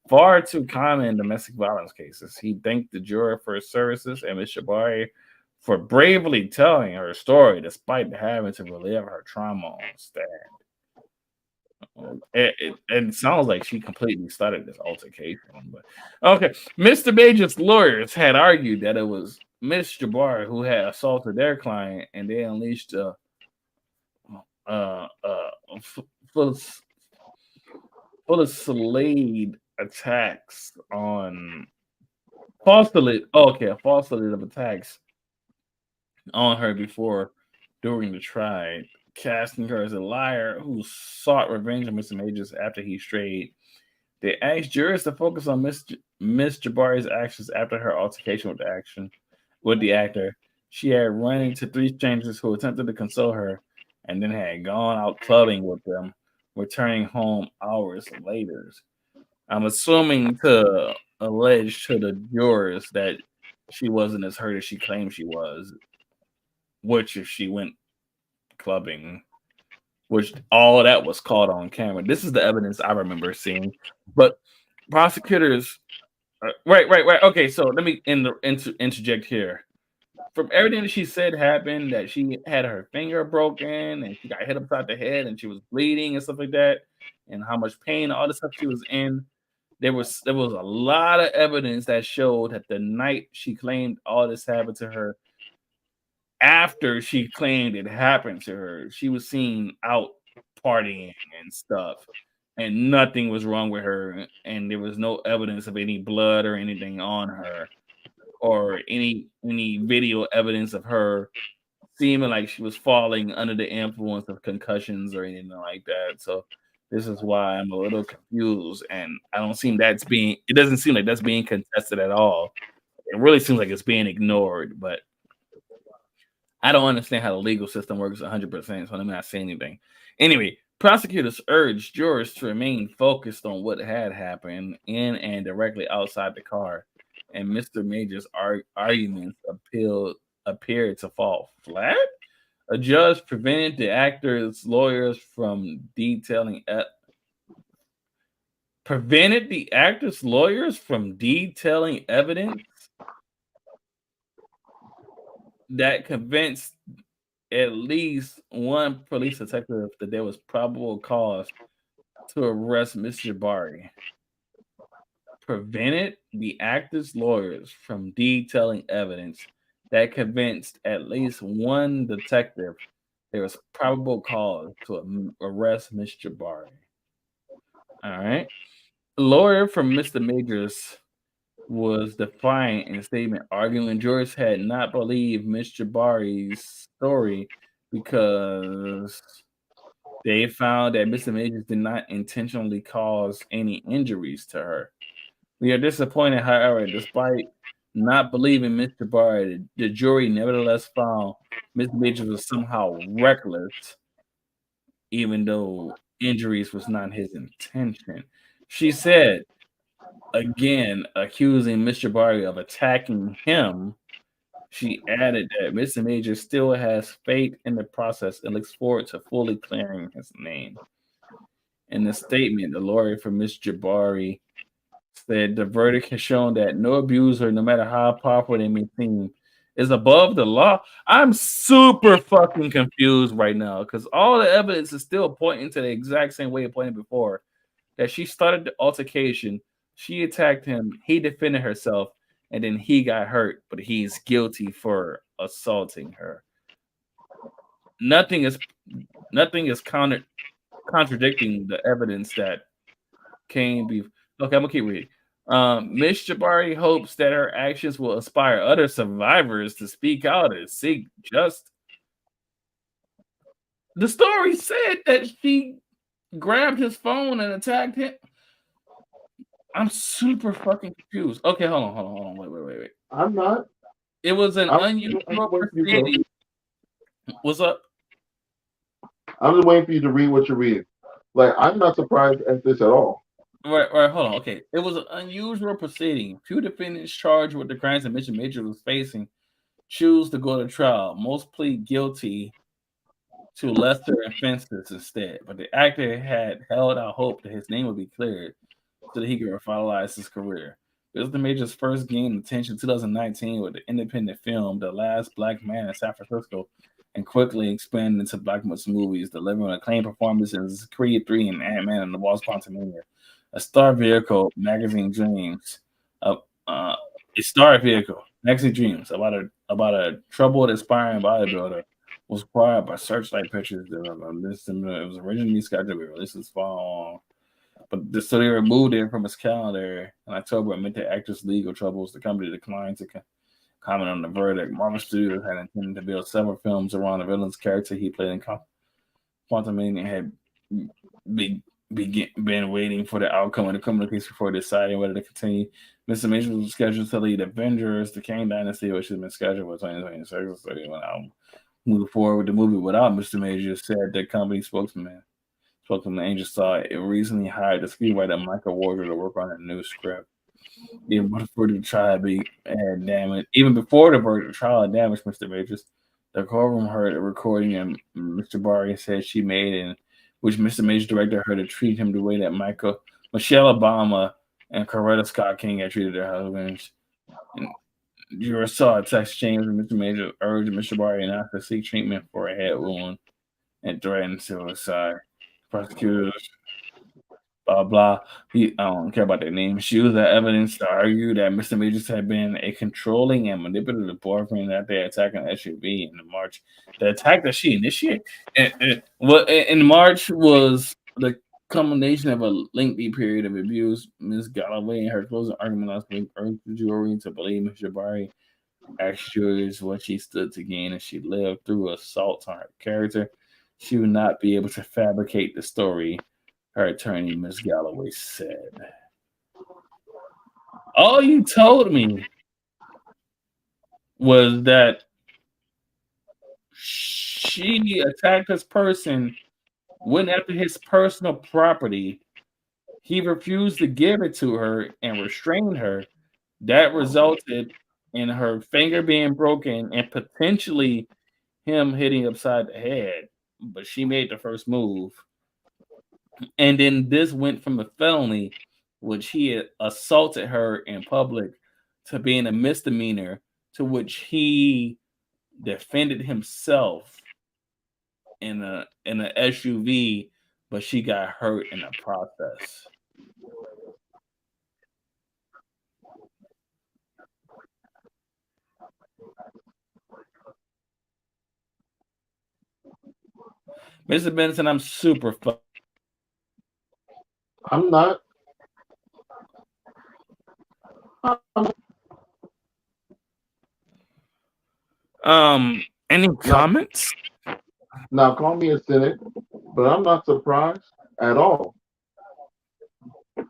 far too common in domestic violence cases. He thanked the juror for his services and Ms. Jabari for bravely telling her story despite having to relive her trauma on stand. It sounds like she completely started this altercation. But okay, Mr. Major's lawyers had argued that it was Miss Jabari who had assaulted their client, and they unleashed uh, uh, f- full of, full of Slade attacks on falsely. Okay, a falsely of attacks on her before during the trial, casting her as a liar who sought revenge on Mr. Majors after he strayed. They asked jurors to focus on Miss Jabari's actions after her altercation with the actor. She had run into three strangers who attempted to console her, and then had gone out clubbing with them, returning home hours later. I'm assuming to allege to the jurors that she wasn't as hurt as she claimed she was, which if she went clubbing, which all of that was caught on camera. This is the evidence I remember seeing. But prosecutors, right. Okay, so let me interject here. From everything that she said happened, that she had her finger broken and she got hit upside the head and she was bleeding and stuff like that, and how much pain, all the stuff she was in. There was a lot of evidence that showed that the night she claimed all this happened to her, after she claimed it happened to her, she was seen out partying and stuff, and nothing was wrong with her, and there was no evidence of any blood or anything on her, or any video evidence of her seeming like she was falling under the influence of concussions or anything like that. So this is why I'm a little confused, and I don't seem that's being. It doesn't seem like that's being contested at all. It really seems like it's being ignored, but I don't understand how the legal system works 100%, so let me not say anything. Anyway, prosecutors urged jurors to remain focused on what had happened in and directly outside the car, and Mr. Major's arguments appeared to fall flat. A judge prevented the actor's lawyers from detailing evidence that convinced at least one police detective that there was probable cause to arrest Miss Jabari. Prevented the actor's lawyers from detailing evidence that convinced at least one detective there was probable cause to arrest Miss Jabari. All right. The lawyer from Mr. Majors was defiant in a statement, arguing jurors had not believed Miss Jabari's story because they found that Mr. Majors did not intentionally cause any injuries to her. We are disappointed, however, despite not believing Miss Jabari, the jury nevertheless found Mr. Majors was somehow reckless, even though injuries was not his intention. She said, again, accusing Mr. Jabari of attacking him. She added that Mr. Major still has faith in the process and looks forward to fully clearing his name. In the statement, the lawyer for Ms. Jabari said the verdict has shown that no abuser, no matter how powerful they may seem, is above the law. I'm super fucking confused right now because all the evidence is still pointing to the exact same way it pointed before. That she started the altercation, she attacked him, he defended herself, and then he got hurt, but he's guilty for assaulting her. Nothing is nothing is contradicting the evidence that came before. Okay, I'm gonna keep reading. Miss Jabari hopes that her actions will inspire other survivors to speak out and seek just. The story said that she grabbed his phone and attacked him. I'm super fucking confused. Okay, hold on. Wait. I'm not. It was an I'm unusual waiting for you, bro. proceeding. What's up? I'm just waiting for you to read what you're reading. Like, I'm not surprised at this at all. Right, hold on. Okay. It was an unusual proceeding. Few defendants charged with the crimes that Mr. Major was facing choose to go to trial. Most plead guilty to lesser offenses instead. But the actor had held out hope that his name would be cleared so that he could revitalize his career. Mr. Majors first gained attention in 2019 with the independent film The Last Black Man in San Francisco and quickly expanded into blockbuster movies, delivering acclaimed performances in Creed 3 and Ant-Man and the Wasp: Quantumania. A star vehicle, Magazine Dreams, uh, uh, a star vehicle, Magazine Dreams, about a troubled, aspiring bodybuilder, was acquired by Searchlight Pictures. It was originally scheduled to be released this fall, but so they removed it from its calendar in October amid the actor's legal troubles. The company declined to comment on the verdict. Marvel Studios had intended to build several films around the villain's character he played in Quantumania and had been waiting for the outcome of the criminal case before deciding whether to continue. Mr. Majors was scheduled to lead Avengers: The Kang Dynasty, which has been scheduled for 2026. So he went out and moved forward with the movie without Mr. Majors, said the company spokesman Angel saw it recently hired the screenwriter Michael Warder to work on a new script. Even before the trial had damaged, Mr. Majors, the courtroom heard a recording that Mr. Barry said she made, in which Mr. Majors directed her to treat him the way that Michelle Obama and Coretta Scott King had treated their husbands. And you saw a text exchange with Mr. Majors urged Mr. Barry not to seek treatment for a head wound and threatened suicide. Prosecutors, blah blah. I don't care about their name. She used that evidence to argue that Mr. Majors had been a controlling and manipulative boyfriend that they attacked an SUV in March. The attack that she initiated in March was the culmination of a lengthy period of abuse. Ms. Galloway, in her closing argument last week, urged the jury to believe Ms. Jabari asked jurors what she stood to gain if she lived through assaults on her character. She would not be able to fabricate the story, her attorney, Ms. Galloway, said. All you told me was that she attacked this person, went after his personal property. He refused to give it to her and restrained her. That resulted in her finger being broken and potentially him hitting upside the head. But she made the first move. And then this went from a felony, which he had assaulted her in public, to being a misdemeanor, to which he defended himself in a SUV, but she got hurt in the process. Mr. Benson, I'm super fun. I'm not. Any comments? Now, call me a cynic, but I'm not surprised at all.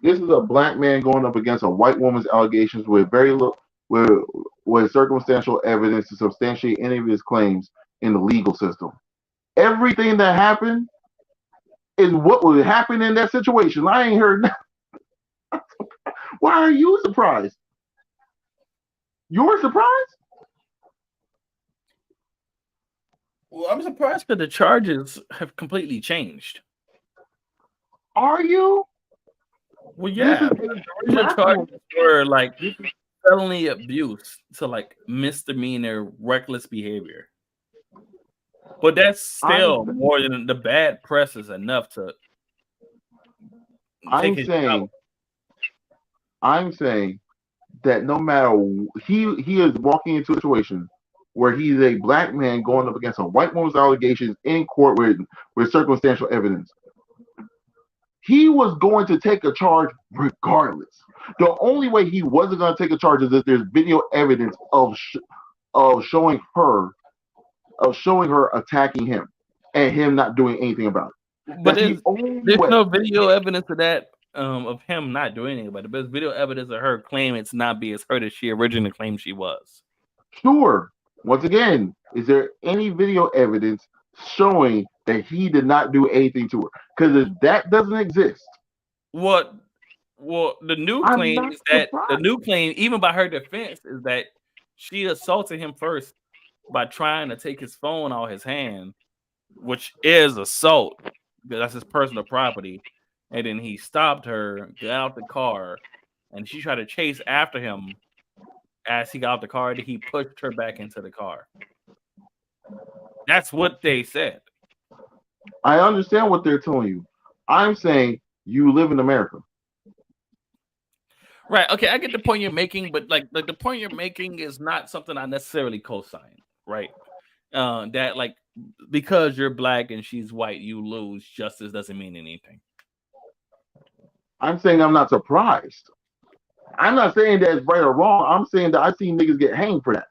This is a black man going up against a white woman's allegations with very little, with circumstantial evidence to substantiate any of his claims in the legal system. Everything that happened is what would happen in that situation. I ain't heard nothing. Why are you surprised? You're surprised? Well, I'm surprised because the charges have completely changed. Are you? Well, yeah. The original charges were like felony abuse to like misdemeanor reckless behavior. But that's still more than the bad press is enough to. I'm saying that no matter he is walking into a situation where he's a black man going up against a white woman's allegations in court with circumstantial evidence. He was going to take a charge regardless. The only way he wasn't going to take a charge is if there's video evidence of showing her attacking him and him not doing anything about it. But there's no video evidence of that, of him not doing anything about it. But there's video evidence of her claiming it's not be as her as she originally claimed she was. Sure. Once again, is there any video evidence showing that he did not do anything to her? Because if that doesn't exist, well, the new claim is that the new claim, even by her defense, is that she assaulted him first by trying to take his phone out of his hand which is assault because that's his personal property. And then he stopped her, got out the car, and she tried to chase after him as he got out the car. Then he pushed her back into the car. That's what they said. I understand what they're telling you. I'm saying you live in America. Right. Okay, I get the point you're making, but like the point you're making is not something I necessarily co-sign. Right. That like because you're black and she's white, you lose. Justice doesn't mean anything. I'm saying I'm not surprised. I'm not saying that it's right or wrong. I'm saying that I've seen niggas get hanged for that.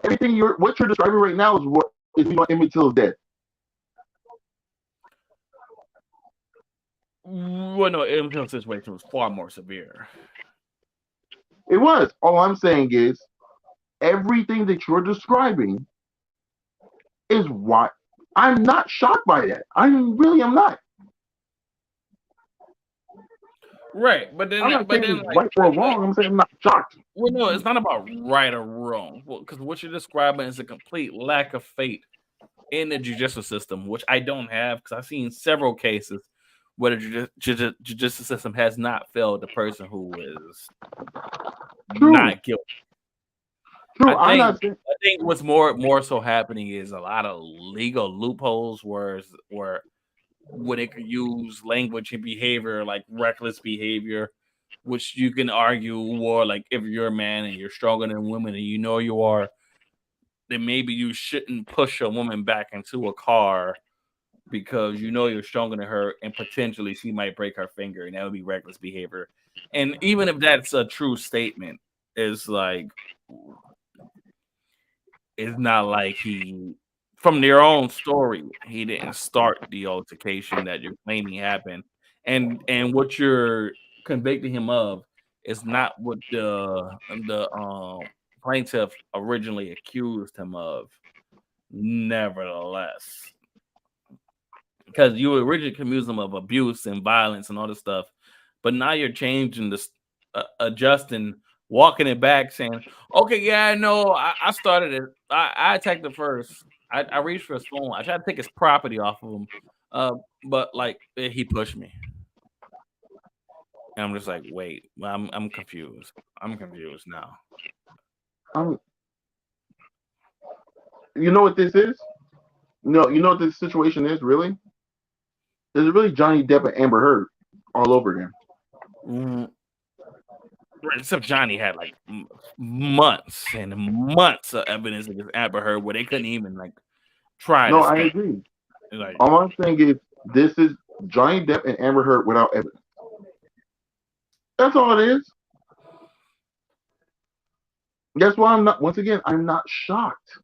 Everything what you're describing right now is what is Emmett Till's dead. Well, no, Emmett Till's situation was far more severe. It was. All I'm saying is everything that you're describing is what I'm not shocked by that. I really am not. Right, but then, I'm not saying it's like, right or wrong. I'm saying I'm not shocked. Well, no, it's not about right or wrong. Because what you're describing is a complete lack of faith in the judicial system, which I don't have because I've seen several cases where the judicial system has not failed the person who is not guilty. True. I think what's more so happening is a lot of legal loopholes where they could use language and behavior like reckless behavior, which you can argue, or like if you're a man and you're stronger than women and you know you are, then maybe you shouldn't push a woman back into a car because you know you're stronger than her and potentially she might break her finger, and that would be reckless behavior. And even if that's a true statement, it's like it's not like he, from their own story, he didn't start the altercation that you're claiming happened, and what you're convicting him of is not what the plaintiff originally accused him of. Nevertheless, because you originally accused him of abuse and violence and all this stuff, but now you're changing this, adjusting, walking it back, saying, "Okay, yeah, I know, I started it. I attacked the first. I reached for his phone. I tried to take his property off of him, but like he pushed me." And I'm just like, wait, I'm confused. I'm confused now. You know what this is? No, you know what this situation is really? It's really Johnny Depp and Amber Heard all over again. Except Johnny had like months and months of evidence against Amber Heard where they couldn't even like try. No, I agree. Like, all I'm saying is this is Johnny Depp and Amber Heard without evidence. That's all it is. That's why I'm not. Once again, I'm not shocked.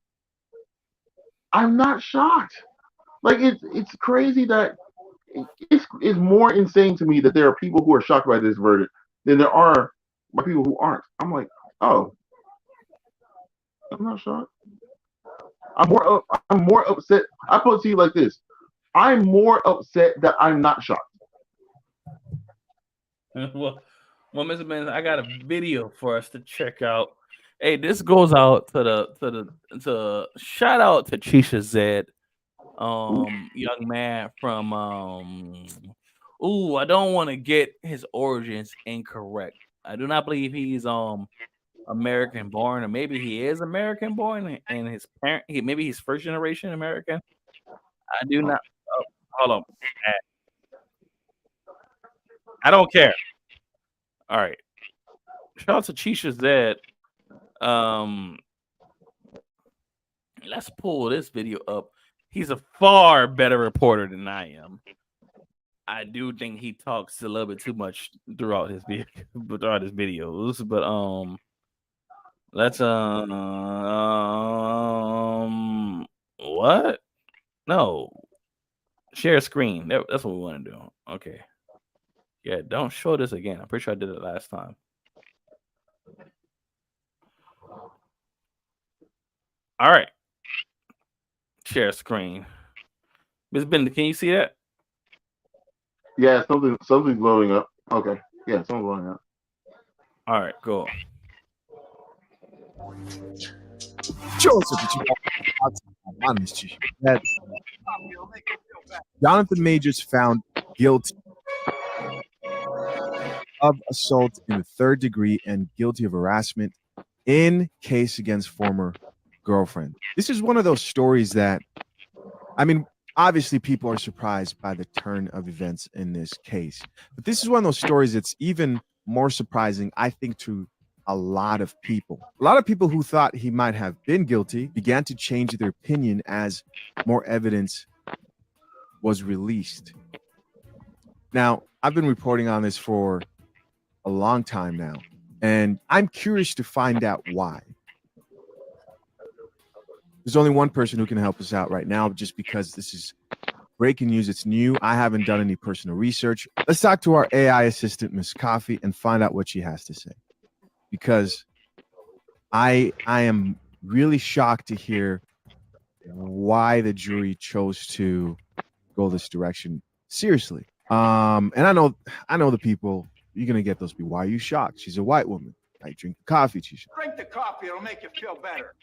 I'm not shocked. Like it's crazy that it's more insane to me that there are people who are shocked by this verdict than there are by people who aren't. I'm like, oh, I'm not shocked. I'm more upset. I put it to you like this: I'm more upset that I'm not shocked. well, Mr. Ben, I got a video for us to check out. Hey, this goes out to shout out to Chisha Zed, young man from I don't want to get his origins incorrect. I do not believe he's American born, or maybe he is American born and his parent maybe he's first generation American. I do not hold on. I don't care. All right. Shout out to Chisha Zed. Let's pull this video up. He's a far better reporter than I am. I do think he talks a little bit too much throughout his videos, but let's what? No, share screen. That's what we want to do. Okay, yeah, don't show this again. I'm pretty sure I did it last time. All right, share screen. Ms. Bender, can you see that? Yeah, something's loading up. Okay, yeah, something's loading up. All right, cool. Joseph, honest to you that Jonathan Majors found guilty of assault in the third degree and guilty of harassment in case against former girlfriend. This is one of those stories that, I mean, obviously people are surprised by the turn of events in this case, but this is one of those stories that's even more surprising, I think, to a lot of people. A lot of people who thought he might have been guilty began to change their opinion as more evidence was released. Now, I've been reporting on this for a long time now, and I'm curious to find out why. There's only one person who can help us out right now, just because this is breaking news. It's new. I haven't done any personal research. Let's talk to our AI assistant, Miss Coffee, and find out what she has to say. Because I am really shocked to hear why the jury chose to go this direction. Seriously. And I know the people, you're gonna get those people. Why are you shocked? She's a white woman. I drink the coffee. She should Drink the coffee, it'll make you feel better.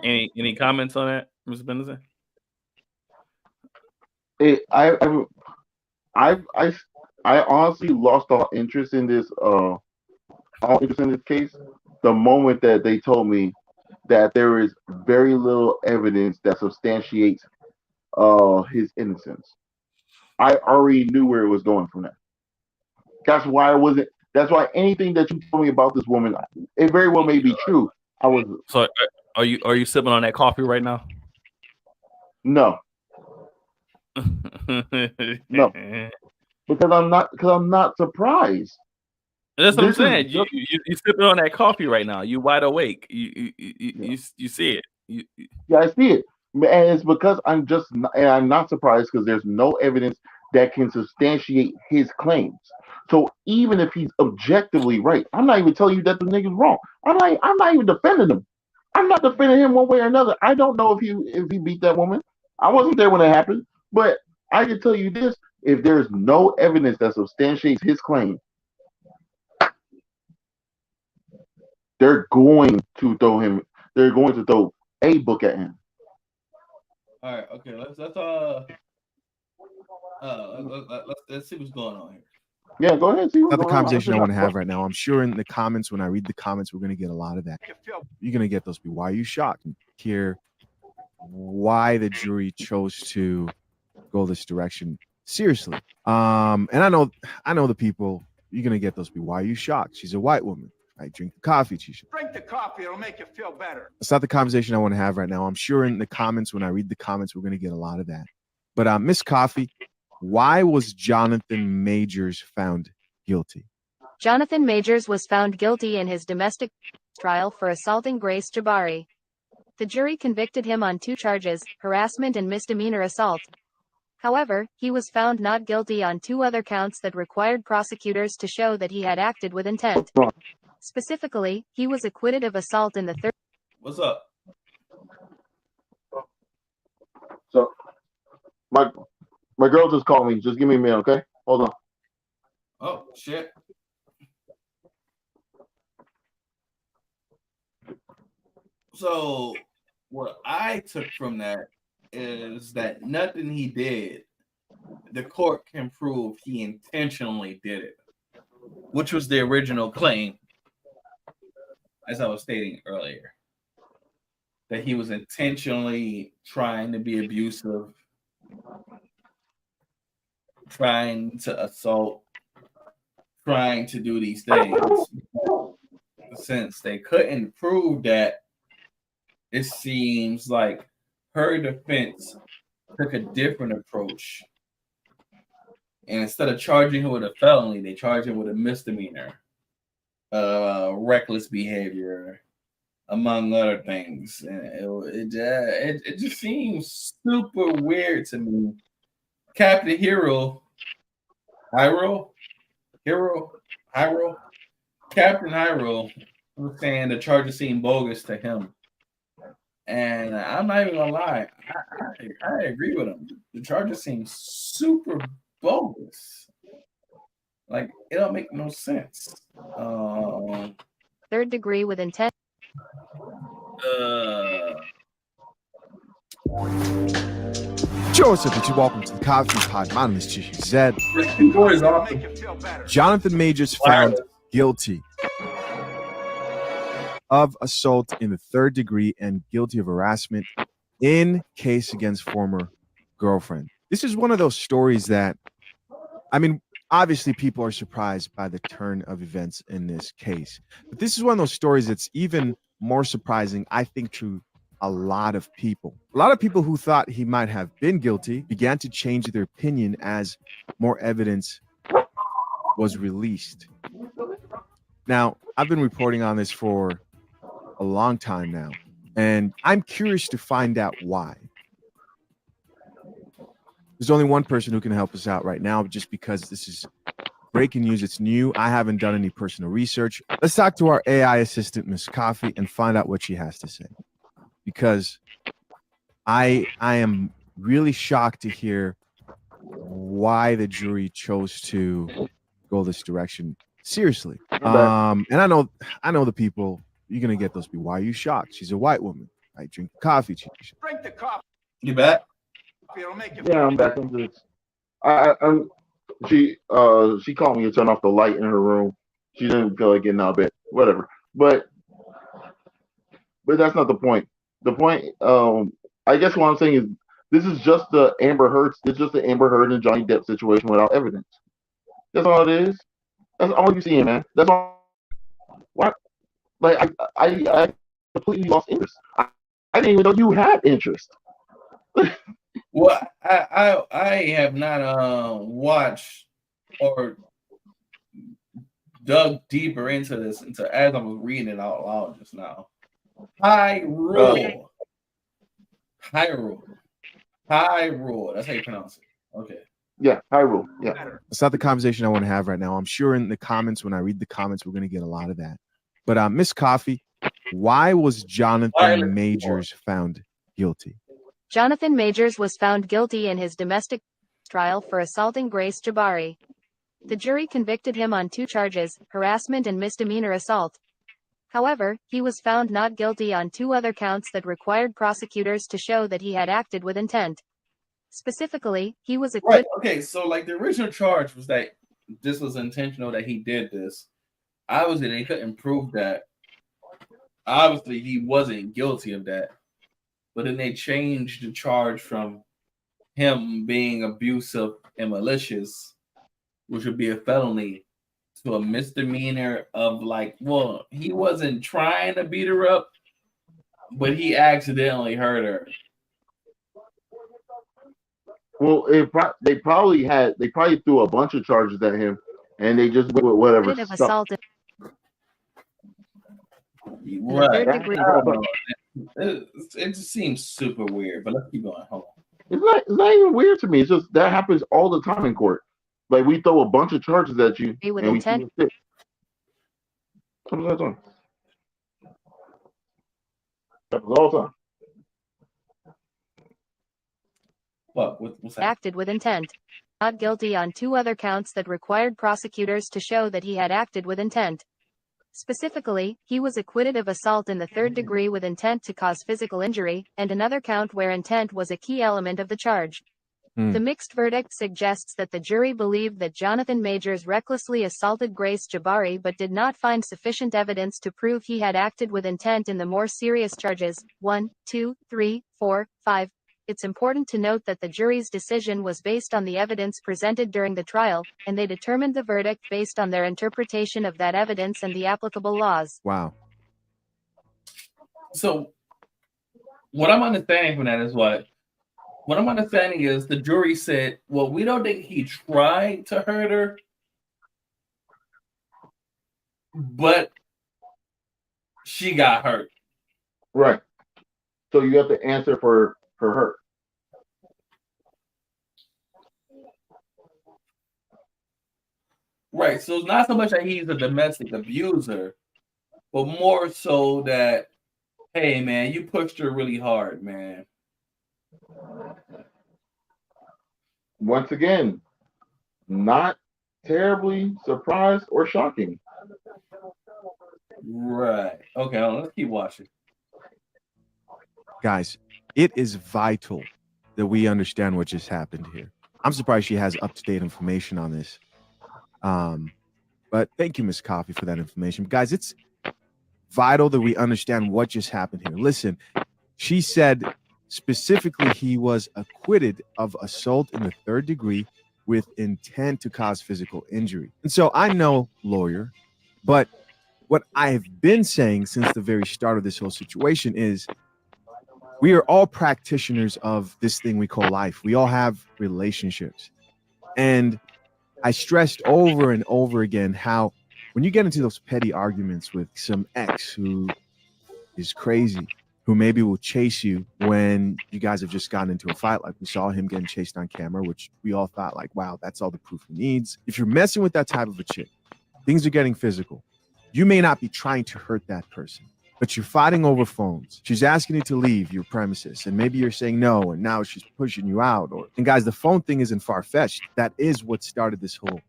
Any comments on that, Mr. Benson? I honestly lost all interest in this case the moment that they told me that there is very little evidence that substantiates his innocence. I already knew where it was going from there. That's why I wasn't. That's why anything that you told me about this woman, it very well may be true. I was. So, are you sipping on that coffee right now? No, no, because I'm not. Because I'm not surprised. That's what I'm saying. You sipping on that coffee right now. You wide awake. You see it. Yeah, I see it, and it's because I'm not surprised because there's no evidence that can substantiate his claims. So even if he's objectively right, I'm not even telling you that the nigga's wrong. I'm not even defending him. I'm not defending him one way or another. I don't know if he beat that woman. I wasn't there when it happened, but I can tell you this: if there's no evidence that substantiates his claim, they're going to throw him. They're going to throw a book at him. All right. Okay. Let's see what's going on here. Yeah, go ahead. See what's the conversation I want to have right now. I'm sure in the comments, when I read the comments, we're going to get a lot of that. You're going to get those people. Why are you shocked? Hear why the jury chose to go this direction. Seriously. And I know the people, you're going to get those people. Why are you shocked? She's a white woman. I drink the coffee. She should drink the coffee. It'll make you feel better. That's not the conversation I want to have right now. I'm sure in the comments, when I read the comments, we're going to get a lot of that. But Miss Coffee, why was Jonathan Majors found guilty? Jonathan Majors was found guilty in his domestic trial for assaulting Grace Jabari. The jury convicted him on 2 charges, harassment and misdemeanor assault. However, he was found not guilty on 2 other counts that required prosecutors to show that he had acted with intent. Specifically, he was acquitted of assault in the third. What's up? So, my girl just called me. Just give me a minute, okay? Hold on. Oh, shit. So, what I took from that is that nothing he did, the court can prove he intentionally did it, which was the original claim, as I was stating earlier, that he was intentionally trying to be abusive, trying to assault, trying to do these things. Since they couldn't prove that, it seems like her defense took a different approach. And instead of charging her with a felony, they charged him with a misdemeanor, reckless behavior, among other things. And it just seems super weird to me. Captain Captain Hyro was saying the charges seem bogus to him. And I'm not even gonna lie, I agree with him. The charges seem super bogus. Like, it don't make no sense. Third degree with intent. Joseph, and welcome to the Coffee Pod. My name is Chishi Zed. It'll make you feel better. Jonathan Majors found guilty of assault in the third degree and guilty of harassment in case against former girlfriend. This is one of those stories that, I mean, obviously people are surprised by the turn of events in this case. But this is one of those stories that's even more surprising, I think, to a lot of people. A lot of people who thought he might have been guilty began to change their opinion as more evidence was released. Now, I've been reporting on this for a long time now, and I'm curious to find out why. There's only one person who can help us out right now, just because this is breaking news. It's new. I haven't done any personal research. Let's talk to our AI assistant, Miss Coffee, and find out what she has to say. Because I am really shocked to hear why the jury chose to go this direction. Seriously. And I know the people, you're gonna get those people. Why are you shocked? She's a white woman. I drink coffee. Drink the coffee. You back? It'll make you Yeah, I'm back. I'm just. She called me to turn off the light in her room. She didn't feel like getting out of bed. Whatever. But that's not the point. The point, I guess what I'm saying is this is just the Amber Heard. It's just the Amber Heard and Johnny Depp situation without evidence. That's all it is. That's all you see, man. That's all. What? Like I completely lost interest. I didn't even know you had interest. Well, I have not watched or dug deeper into this until as I was reading it out loud just now. Hyrule. That's how you pronounce it. Okay. Yeah, Hyrule. Yeah. That's not the conversation I want to have right now. I'm sure in the comments, when I read the comments, we're going to get a lot of that. But Miss Coffee, why was Jonathan Majors found guilty? Jonathan Majors was found guilty in his domestic trial for assaulting Grace Jabari. The jury convicted him on 2 charges, harassment and misdemeanor assault. However, he was found not guilty on 2 other counts that required prosecutors to show that he had acted with intent. Specifically, he was acquitted. Right. Okay, so like the original charge was that this was intentional, that he did this. Obviously, they couldn't prove that. Obviously, he wasn't guilty of that. But then they changed the charge from him being abusive and malicious, which would be a felony, to a misdemeanor of like, well, he wasn't trying to beat her up, but he accidentally hurt her. Well, they probably threw a bunch of charges at him, and they just went with whatever. Of assault. Right. Third degree. It just seems super weird, but let's keep going. Hold on. It's not even weird to me. It's just that happens all the time in court. Like we throw a bunch of charges at you, With and intent. we see happens all the time. What's that? Acted with intent. Not guilty on 2 other counts that required prosecutors to show that he had acted with intent. Specifically, he was acquitted of assault in the 3rd degree with intent to cause physical injury, and another count where intent was a key element of the charge. The mixed verdict suggests that the jury believed that Jonathan Majors recklessly assaulted Grace Jabari but did not find sufficient evidence to prove he had acted with intent in the more serious charges 1, 2, 3, 4, 5. It's important to note that the jury's decision was based on the evidence presented during the trial, and they determined the verdict based on their interpretation of that evidence and the applicable laws. Wow. So, what I'm understanding from that is what I'm understanding is the jury said, well, we don't think he tried to hurt her, but she got hurt. Right. So you have to answer for her. Right. So it's not so much that he's a domestic abuser, but more so that, hey, man, you pushed her really hard, man. Once again, not terribly surprised or shocking. Right. Okay, let's keep watching. Guys, it is vital that we understand what just happened here. I'm surprised she has up-to-date information on this. But thank you, Miss Coffee, for that information. Guys, it's vital that we understand what just happened here. Listen, she said specifically he was acquitted of assault in the third degree with intent to cause physical injury. And so I know, lawyer, but what I have been saying since the very start of this whole situation is we are all practitioners of this thing we call life. We all have relationships. And I stressed over and over again how when you get into those petty arguments with some ex who is crazy, who maybe will chase you when you guys have just gotten into a fight, like we saw him getting chased on camera, which we all thought like, wow, that's all the proof he needs. If you're messing with that type of a chick, things are getting physical. You may not be trying to hurt that person, but you're fighting over phones. She's asking you to leave your premises, and maybe you're saying no, and now she's pushing you out. And guys, the phone thing isn't far-fetched. That is what started this whole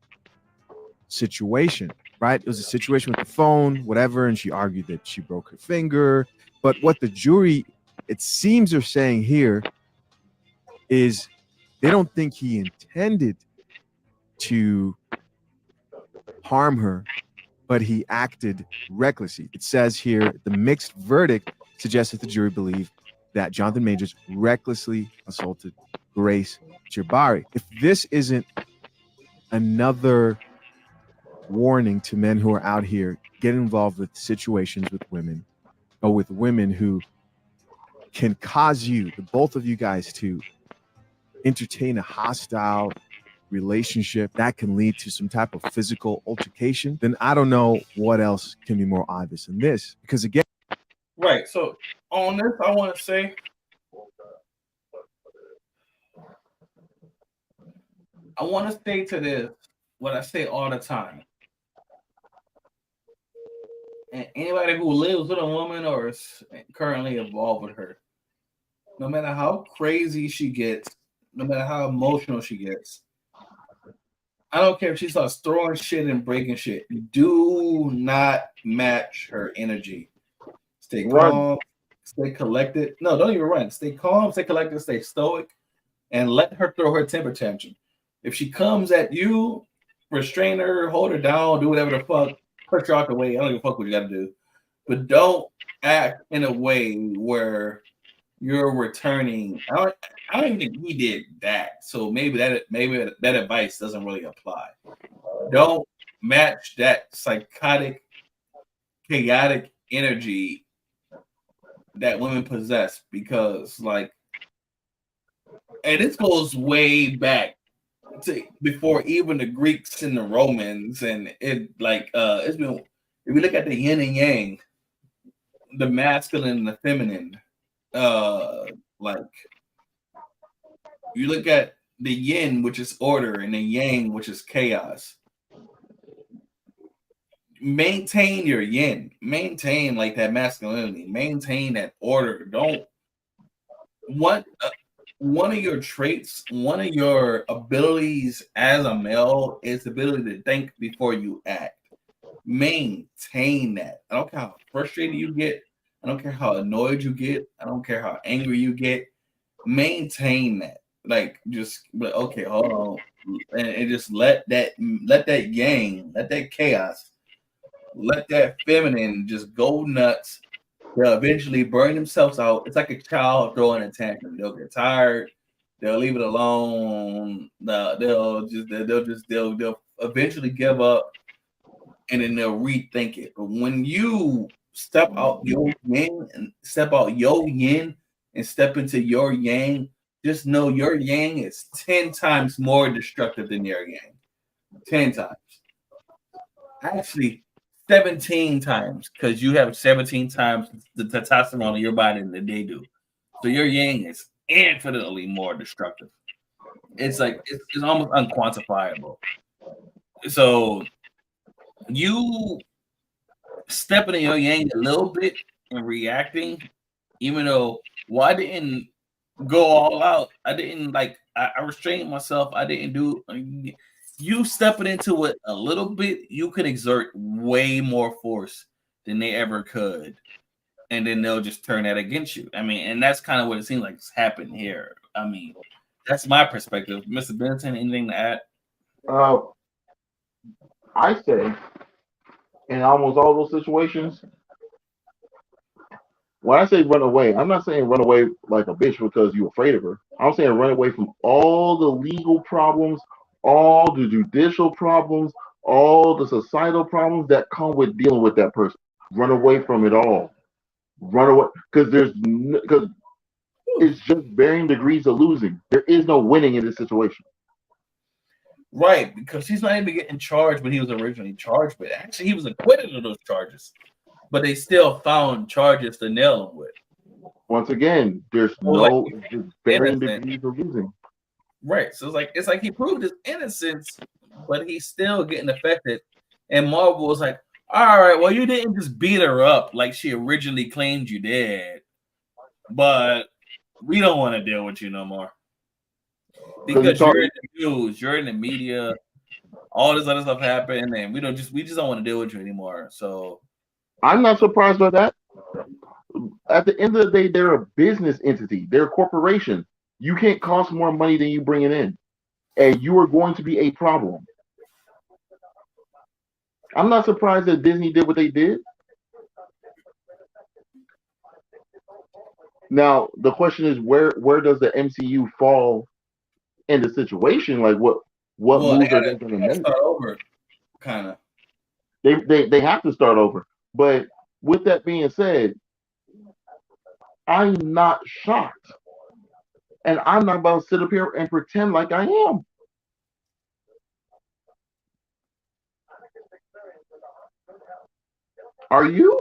situation, right? It was a situation with the phone, whatever, and she argued that she broke her finger. But what the jury, it seems, are saying here is they don't think he intended to harm her, but he acted recklessly. It says here, the mixed verdict suggests that the jury believed that Jonathan Majors recklessly assaulted Grace Jabari. If this isn't another warning to men who are out here getting involved with situations with women, or with women who can cause you, the both of you guys, to entertain a hostile relationship that can lead to some type of physical altercation, then I don't know what else can be more obvious than this. Because again, right. So on this, I want to say, I want to say to this what I say all the time. And anybody who lives with a woman or is currently involved with her, no matter how crazy she gets, no matter how emotional she gets, I don't care if she starts throwing shit and breaking shit. Do not match her energy. Stay calm, stay collected. No, don't even run. Stay calm, stay collected, stay stoic, and let her throw her temper tantrum. If she comes at you, restrain her, hold her down, do whatever the fuck, push her out the way. I don't give a fuck what you got to do. But don't act in a way where you're returning. I don't even think he did that. So maybe that advice doesn't really apply. Don't match that psychotic, chaotic energy that women possess, because and this goes way back to before even the Greeks and the Romans, and it's been, if you look at the yin and yang, the masculine and the feminine, you look at the yin, which is order, and the yang, which is chaos. Maintain your yin, maintain that masculinity, maintain that order. Don't one of your traits, one of your abilities as a male is the ability to think before you act. Maintain that. I don't care how frustrated you get. I don't care how annoyed you get. I don't care how angry you get. Maintain that. Okay, hold on, and just let that yang, let that chaos, let that feminine just go nuts. They'll eventually burn themselves out. It's like a child throwing a tantrum. They'll get tired. They'll leave it alone. They'll eventually give up, and then they'll rethink it. But when you step out your yin and step into your yang, just know your yang is 10 times more destructive than your yang. 10 times. Actually, 17 times, because you have 17 times the testosterone in your body than they do. So your yang is infinitely more destructive. It's almost unquantifiable. So you stepping in your yang a little bit and reacting, even though I didn't go all out. I didn't I restrained myself. I didn't do. You stepping into it a little bit, you could exert way more force than they ever could. and then they'll just turn that against you. I mean, and that's kind of what it seems like happened here. I mean, that's my perspective. Mr. Benson, anything to add? Uh, I say in almost all those situations, when I say run away, I'm not saying run away like a bitch because you're afraid of her. I'm saying run away from all the legal problems, all the judicial problems, all the societal problems that come with dealing with that person. Run away from it all. Run away because because it's just varying degrees of losing. There is no winning in this situation. Right, because he's not even getting charged what he was originally charged with. Actually, he was acquitted of those charges, but they still found charges to nail him with. Once again, there's So like no just varying innocent. degrees of losing. Right. So it's like he proved his innocence, but he's still getting affected. And Marvel was like, all right, well, you didn't just beat her up like she originally claimed you did, but we don't want to deal with you no more. Because you're in the news, you're in the media, all this other stuff happened, and we just don't want to deal with you anymore. So I'm not surprised by that. At the end of the day, they're a business entity. They're a corporation. You can't cost more money than you bring it in, and you are going to be a problem. I'm not surprised that Disney did what they did. Now the question is, where does the MCU fall in the situation? Like what moves are they going to make? Start over, kind of. They have to start over. But with that being said, I'm not shocked. And I'm not about to sit up here and pretend like I am. Are you?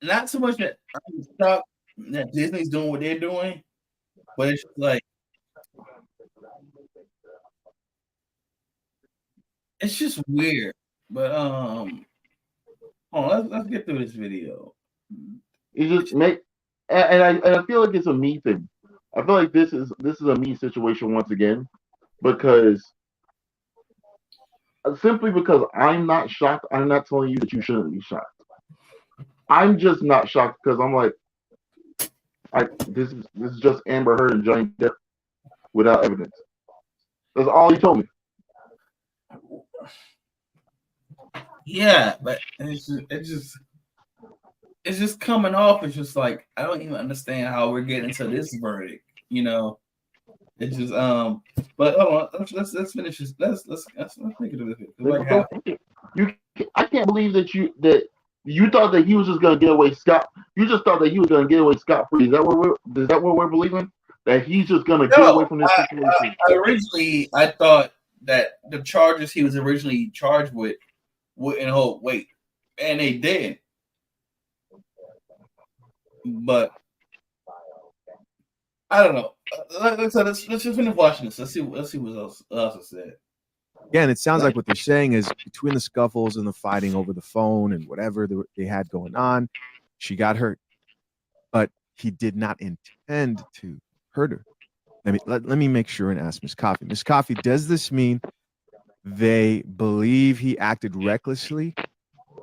Not so much that I'm shocked that Disney's doing what they're doing, but it's just like it's just weird. But let's get through this video. You just make and I feel like it's a me thing. I feel like this is a me situation once again because simply because I'm not shocked, I'm not telling you that you shouldn't be shocked. I'm just not shocked because I'm like, this is just Amber Heard and Johnny Depp without evidence. That's all he told me. Yeah, but it's just coming off. It's just like I don't even understand how we're getting to this verdict. You know, it's just But hold on, let's finish this. Let's make it to this. I can't believe that you thought that he was just gonna get away scot. You just thought that he was gonna get away scot free. Is that what we're believing? That he's just gonna get away from this situation? Originally, I thought that the charges he was originally charged with wouldn't hold weight, and they did. But I don't know. Let's just finish watching this. Let's see what else is said. Yeah, and it sounds like what they're saying is between the scuffles and the fighting over the phone and whatever they had going on, she got hurt, but he did not intend to hurt her. Let me make sure and ask Miss Coffee. Miss Coffee, does this mean they believe he acted recklessly,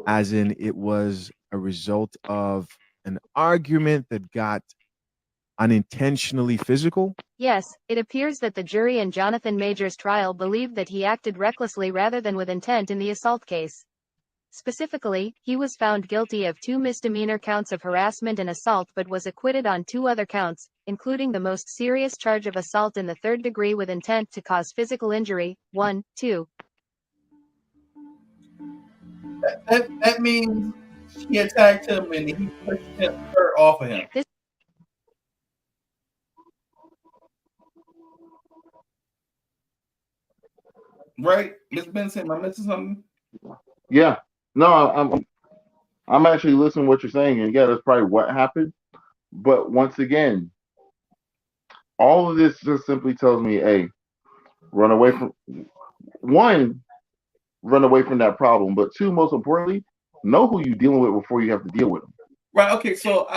as in it was a result of an argument that got unintentionally physical? Yes, it appears that the jury in Jonathan Major's trial believed that he acted recklessly rather than with intent in the assault case. Specifically, he was found guilty of 2 misdemeanor counts of harassment and assault but was acquitted on 2 other counts, including the most serious charge of assault in the 3rd degree with intent to cause physical injury. 1, 2. That means he attacked him and he pushed her off of him. Right, Miss Benson, am I missing something? Yeah. No, I'm actually listening to what you're saying, and yeah, that's probably what happened. But once again, all of this just simply tells me, hey, run away from that problem. But 2, most importantly, know who you're dealing with before you have to deal with them. Right. Okay. So,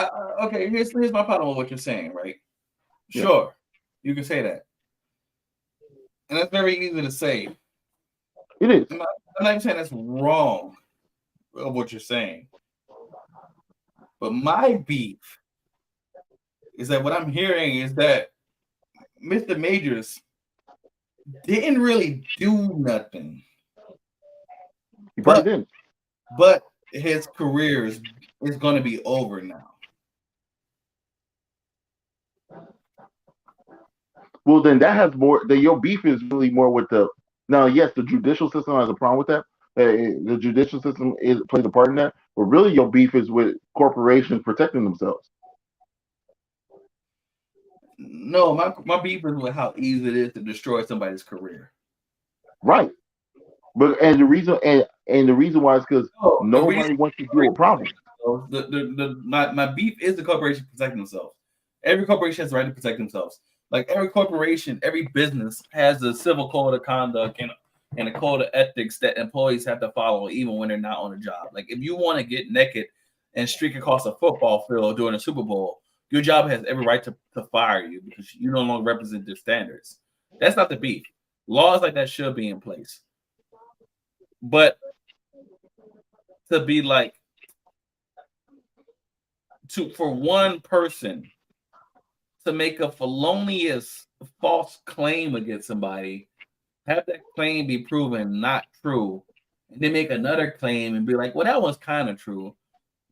here's my problem with what you're saying. Right. Sure, you can say that, and that's very easy to say. It is. I'm not even saying that's wrong of what you're saying. But my beef is that what I'm hearing is that Mr. Majors didn't really do nothing. He probably didn't. But his career is going to be over now. Well, then that has more. Then your beef is really more with the. Now, yes, the judicial system has a problem with that. The judicial system plays a part in that. But really, your beef is with corporations protecting themselves. No, my beef is with how easy it is to destroy somebody's career. Right. But the reason why is because nobody wants to deal with problems. My beef is the corporation protecting themselves. Every corporation has the right to protect themselves. Like every corporation, every business has a civil code of conduct and a code of ethics that employees have to follow even when they're not on the job. Like if you want to get naked and streak across a football field during a Super Bowl, your job has every right to fire you because you no longer represent their standards. That's not the beef. Laws like that should be in place. But to be like for one person to make a felonious false claim against somebody, have that claim be proven not true, and then make another claim and be like, well, that one's kind of true,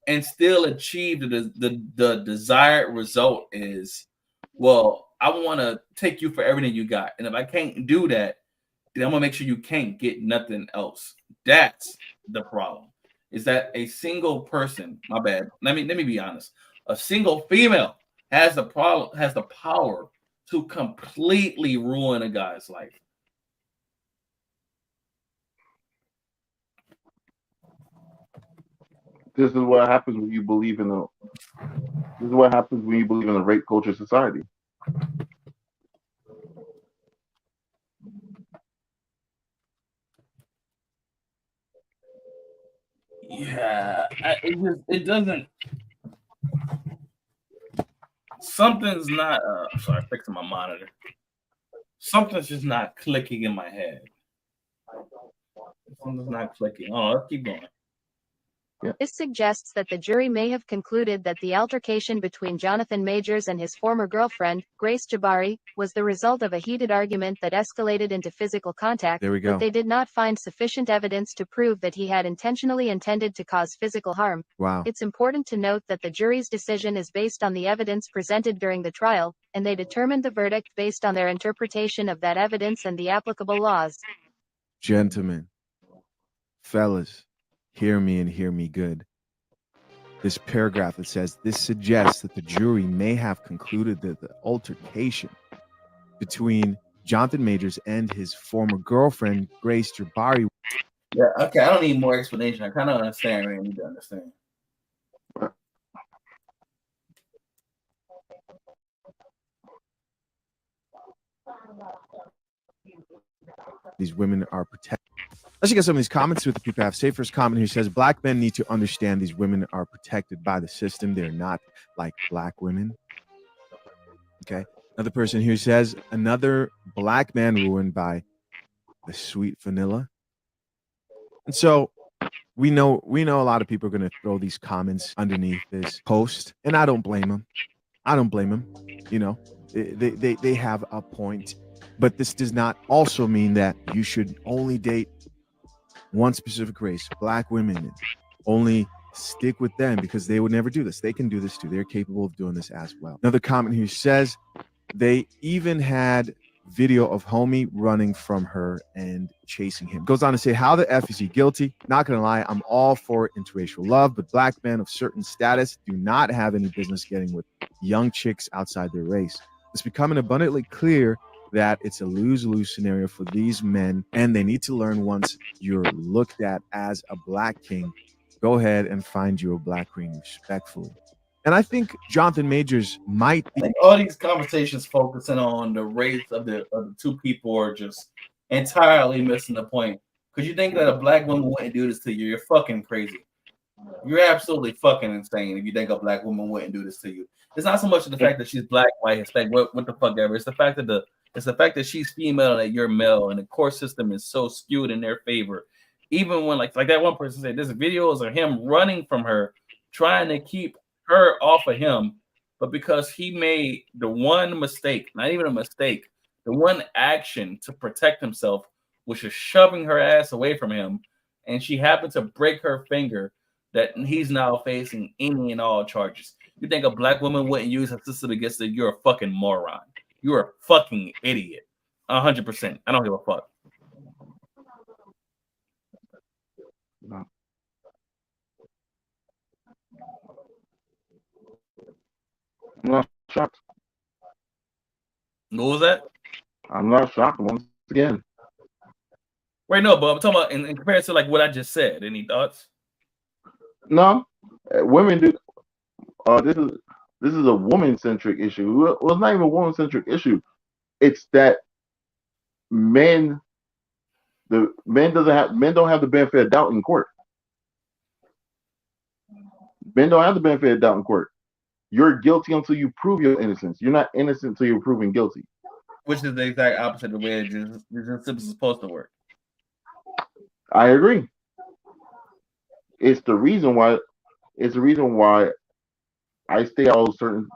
and still achieve the desired result is, well, I want to take you for everything you got. And if I can't do that, then I'm going to make sure you can't get nothing else. That's the problem. Is that a single person, my bad, let me be honest, a single female has the power to completely ruin a guy's life. This is what happens when you believe in the. This is what happens when you believe in a rape culture society. Yeah, it doesn't. Something's not. Sorry, fixing my monitor. Something's just not clicking in my head. Something's not clicking. Oh, let's keep going. Yeah. This suggests that the jury may have concluded that the altercation between Jonathan Majors and his former girlfriend, Grace Jabari, was the result of a heated argument that escalated into physical contact. There we go. But they did not find sufficient evidence to prove that he had intentionally intended to cause physical harm. Wow. It's important to note that the jury's decision is based on the evidence presented during the trial, and they determined the verdict based on their interpretation of that evidence and the applicable laws. Gentlemen, fellas, hear me and hear me good. This paragraph that says this suggests that the jury may have concluded that the altercation between Jonathan Majors and his former girlfriend, Grace Jabari. Yeah, okay, I don't need more explanation. I kind of understand what I need to understand. These women are protected. Let's get some of these comments with the people have. Say first comment who says black men need to understand these women are protected by the system. They're not like black women. Okay. Another person who says another black man ruined by the sweet vanilla. And so we know a lot of people are going to throw these comments underneath this post, and I don't blame them. I don't blame them. You know, they have a point, but this does not also mean that you should only date one specific race, black women, and only stick with them because they would never do this. They can do this too. They're capable of doing this as well. Another comment who says they even had video of homie running from her and chasing him. Goes on to say, how the F is he guilty? Not gonna lie, I'm all for interracial love, but black men of certain status do not have any business getting with young chicks outside their race. It's becoming abundantly clear that it's a lose-lose scenario for these men, and they need to learn once you're looked at as a black king, go ahead and find you a black queen respectfully. And I think Jonathan Majors might be. I think all these conversations focusing on the race of the two people are just entirely missing the point. Because you think that a black woman wouldn't do this to you, you're fucking crazy. You're absolutely fucking insane if you think a black woman wouldn't do this to you. It's not so much the fact that she's black, white, Hispanic, what the fuck ever. It's the fact that she's female and that you're male, and the court system is so skewed in their favor. Even when like that one person said, this video is of him running from her, trying to keep her off of him, but because he made the one mistake, not even a mistake, the one action to protect himself, which is shoving her ass away from him, and she happened to break her finger, that he's now facing any and all charges. You think a black woman wouldn't use her sister against it? You're a fucking moron. You're a fucking idiot. 100%. I don't give a fuck. No. I'm not shocked. What was that? I'm not shocked once again. Wait, no, but I'm talking about in comparison to like what I just said. Any thoughts? No, women do. This is a woman-centric issue. Well, it's not even a woman-centric issue. It's that men don't have the benefit of doubt in court. Men don't have the benefit of doubt in court. You're guilty until you prove your innocence. You're not innocent until you're proven guilty. Which is the exact opposite of the way this is supposed to work. I agree. It's the reason why. It's the reason why I stay out of certain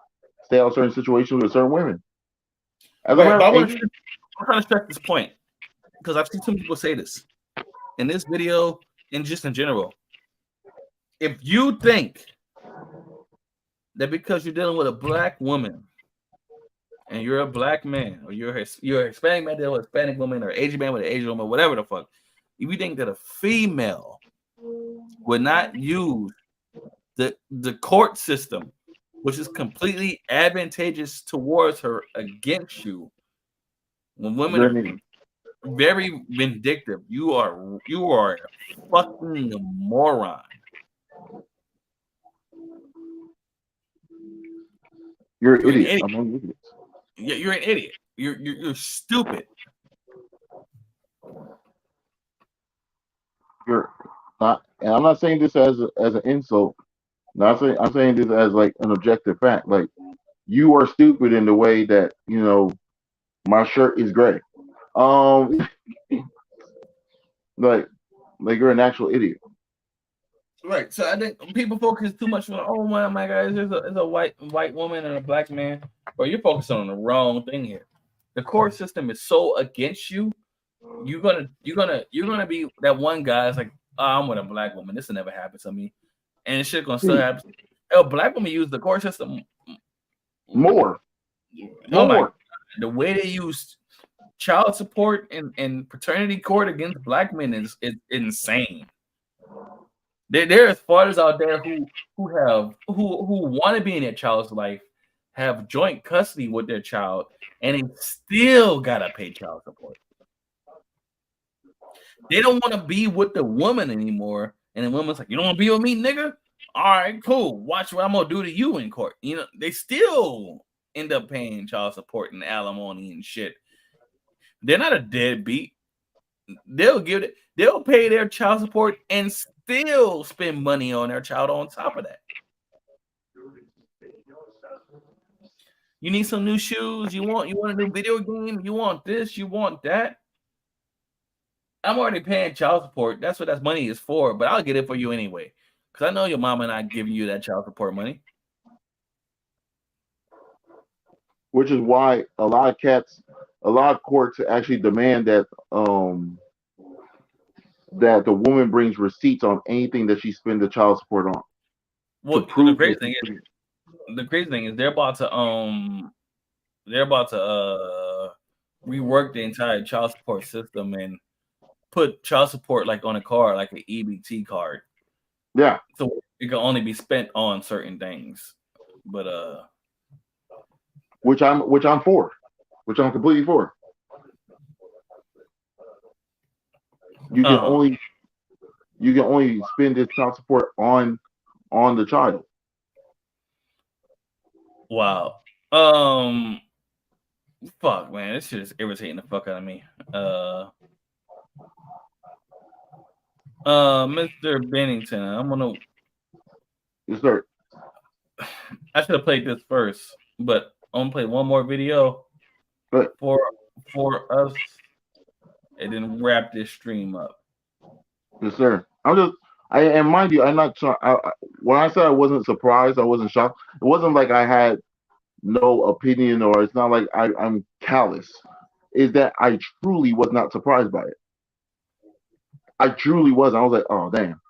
situations with certain women. I'm trying to stress this point because I've seen some people say this in this video and just in general. If you think that because you're dealing with a black woman and you're a black man, or you're a Hispanic man dealing with a Hispanic woman, or Asian man with an Asian woman, whatever the fuck, if you think that a female would not use the court system, which is completely advantageous towards her, against you, when women are very vindictive, you are a fucking moron. You're an idiot. Among idiots. Yeah, you're an idiot. You're stupid. You're not, and I'm not saying this as an insult. I'm saying this as like an objective fact. Like, you are stupid in the way that, you know, my shirt is gray. Like you're an actual idiot. Right. So I think people focus too much on, oh my God, there's a white woman and a black man. But you're focusing on the wrong thing here. The court system is so against you. You're gonna be that one guy is like, oh, I'm with a black woman. This will never happen to me. And shit gonna still happen. A black woman use the court system more. Oh my God. The way they use child support and paternity court against black men is insane. There's fathers out there who want to be in their child's life, have joint custody with their child, and they still gotta pay child support. They don't want to be with the woman anymore. And the woman's like, you don't want to be with me, nigga? All right, cool. Watch what I'm going to do to you in court. You know, they still end up paying child support and alimony and shit. They're not a deadbeat. They'll pay their child support and still spend money on their child on top of that. You need some new shoes. You want a new video game. You want this. You want that. I'm already paying child support. That's what that money is for, but I'll get it for you anyway. Because I know your mama not giving you that child support money. Which is why a lot of courts actually demand that that the woman brings receipts on anything that she spends the child support on. Well, the crazy thing is they're about to rework the entire child support system and put child support like on a card, like an EBT card. Yeah. So it can only be spent on certain things. But which I'm for. Which I'm completely for. You can only spend this child support on the child. Wow. Fuck, man, this shit is irritating the fuck out of me. Mr. Bennington, I'm gonna. Yes, sir. I should have played this first, but I'm gonna play one more video for us, and then wrap this stream up. Yes, sir. I'm And mind you, I'm not trying. When I said I wasn't surprised, I wasn't shocked. It wasn't like I had no opinion, or it's not like I'm callous. Is that I truly was not surprised by it. I truly was. I was like, oh damn,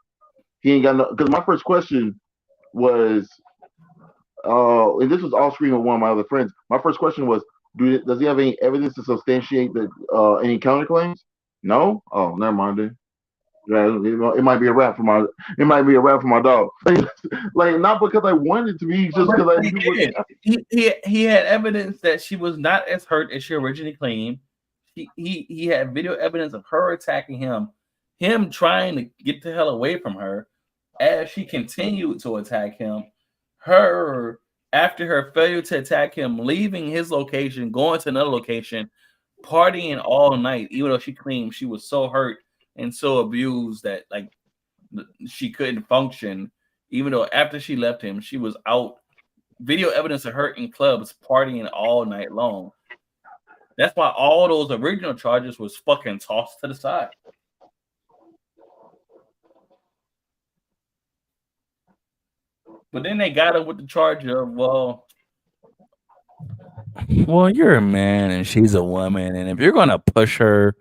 he ain't got no. Because my first question was, and this was off screen with one of my other friends. My first question was, does he have any evidence to substantiate the any counterclaims? No. Oh, never mind then. Yeah, it might be a rap for my. It might be a rap for my dog. Like not because I wanted it to be, just because I He knew did. what. He had evidence that she was not as hurt as she originally claimed. He had video evidence of her attacking him trying to get the hell away from her as she continued to attack him. Her after her failure to attack him, leaving his location, going to another location, partying all night, even though she claimed she was so hurt and so abused that like she couldn't function. Even though after she left him, she was out. Video evidence of her in clubs partying all night long. That's why all those original charges was fucking tossed to the side. But then they got her with the charge of, well, you're a man and she's a woman, and if you're gonna push her,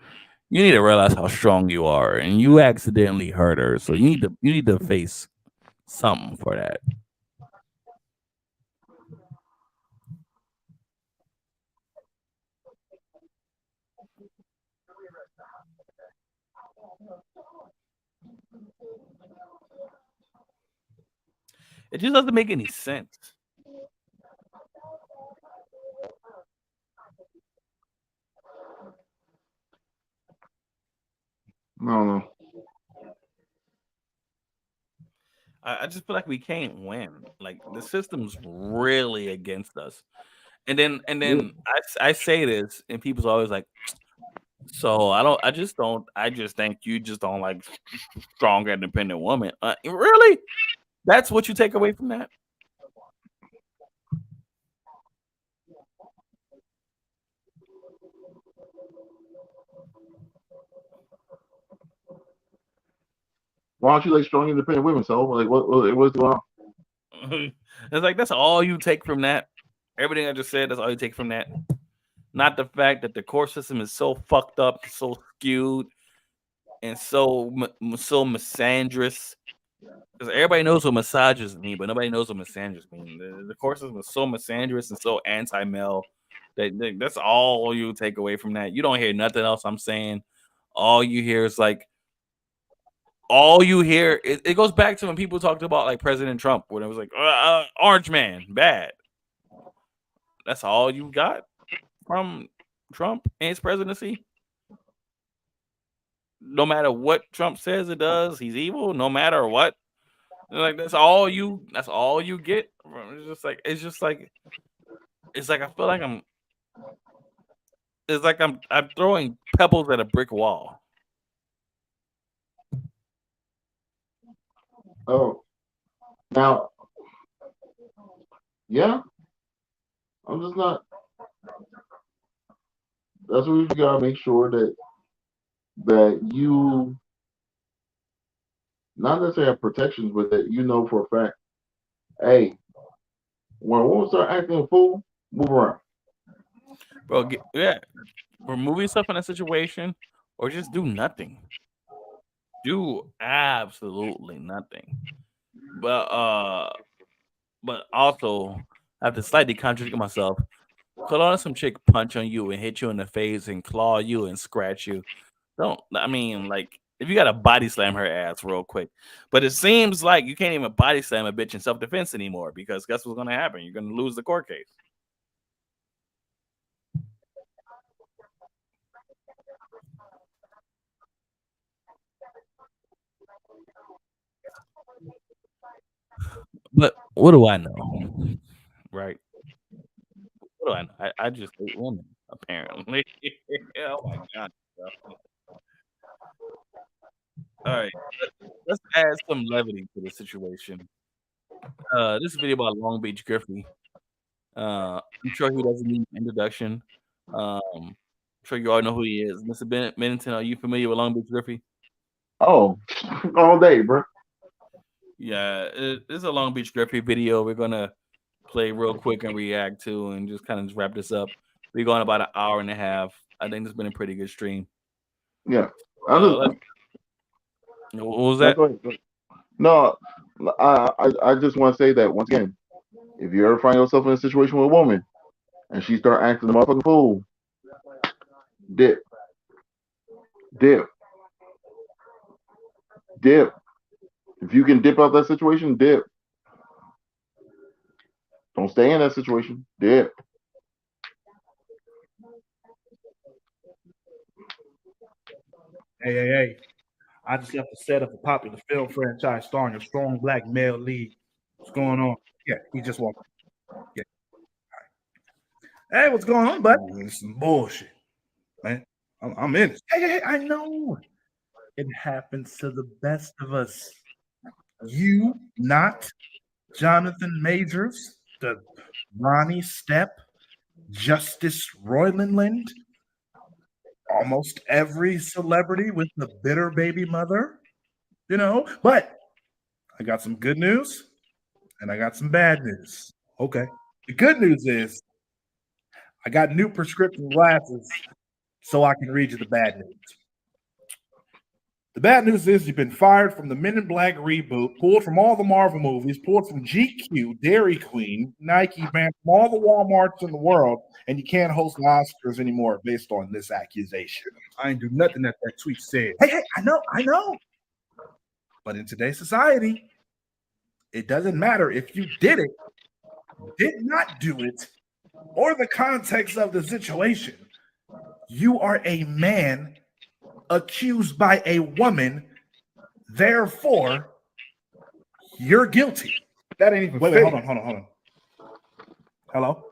you need to realize how strong you are, and you accidentally hurt her, so you need to face something for that. It just doesn't make any sense. No, no. I just feel like we can't win. Like the system's really against us. And then I say this, and people's always like, so I don't. I just don't. I just think you just don't like strong, independent woman. Really? That's what you take away from that? Why don't you like strong, independent women? So like, what's going on? It's like that's all you take from that. Everything I just said, that's all you take from that. Not the fact that the court system is so fucked up, so skewed, and so misandrous. Because everybody knows what misogynist mean, but nobody knows what misandrous mean. The court system is so misandrous and so anti-male that's all you take away from that. You don't hear nothing else I'm saying. All you hear is like all you hear. It goes back to when people talked about like President Trump when it was like orange man bad. That's all you got from Trump and his presidency. No matter what Trump says it does, he's evil. No matter what, like that's all you. That's all you get. It's just like I feel like I'm. It's like I'm throwing pebbles at a brick wall. Oh, now, yeah, I'm just not. That's what you gotta make sure that you not necessarily have protections, but that you know for a fact. Hey, when a woman start acting a fool, move around. Bro, yeah, remove yourself in a situation or just do nothing. Do absolutely nothing. But also I have to slightly contradict myself. Could on some chick punch on you and hit you in the face and claw you and scratch you. Don't I mean like if you gotta body slam her ass real quick. But it seems like you can't even body slam a bitch in self defense anymore because guess what's gonna happen? You're gonna lose the court case. But what do I know? Right? What do I know? I just hate women, apparently. Oh my god. Bro. All right. Let's add some levity to the situation. This is a video about Long Beach Griffey. I'm sure he doesn't need an introduction. I'm sure you all know who he is. Mr. Bennington, are you familiar with Long Beach Griffey? Oh, all day, bro. Yeah, it's a Long Beach Griffey video. We're gonna play real quick and react to, and just kind of wrap this up. We're going about an hour and a half. I think it's been a pretty good stream. Yeah. What was No, that? go ahead. No, I just want to say that once again, if you ever find yourself in a situation with a woman and she start acting the motherfucking fool, dip, dip, dip. If you can dip out that situation, dip. Don't stay in that situation. Dip. Hey. I just left the set of a popular film franchise starring a strong black male lead. What's going on? Yeah, he just walked. Yeah. Hey, what's going on, bud? It's some bullshit, man. I'm in it. Hey, I know. It happens to the best of us. You, not Jonathan Majors, the Ronnie Stepp, Justice Roiland, almost every celebrity with the bitter baby mother, but I got some good news and I got some bad news. Okay. The good news is I got new prescription glasses so I can read you the bad news. The bad news is you've been fired from the Men in Black reboot, pulled from all the Marvel movies, pulled from GQ, Dairy Queen, Nike, banned from all the Walmarts in the world, and you can't host the Oscars anymore based on this accusation. I ain't do nothing that tweet said. Hey, I know. But in today's society, it doesn't matter if you did it, did not do it, or the context of the situation. You are a man accused by a woman, therefore you're guilty. That ain't even wait, hold on. Hello?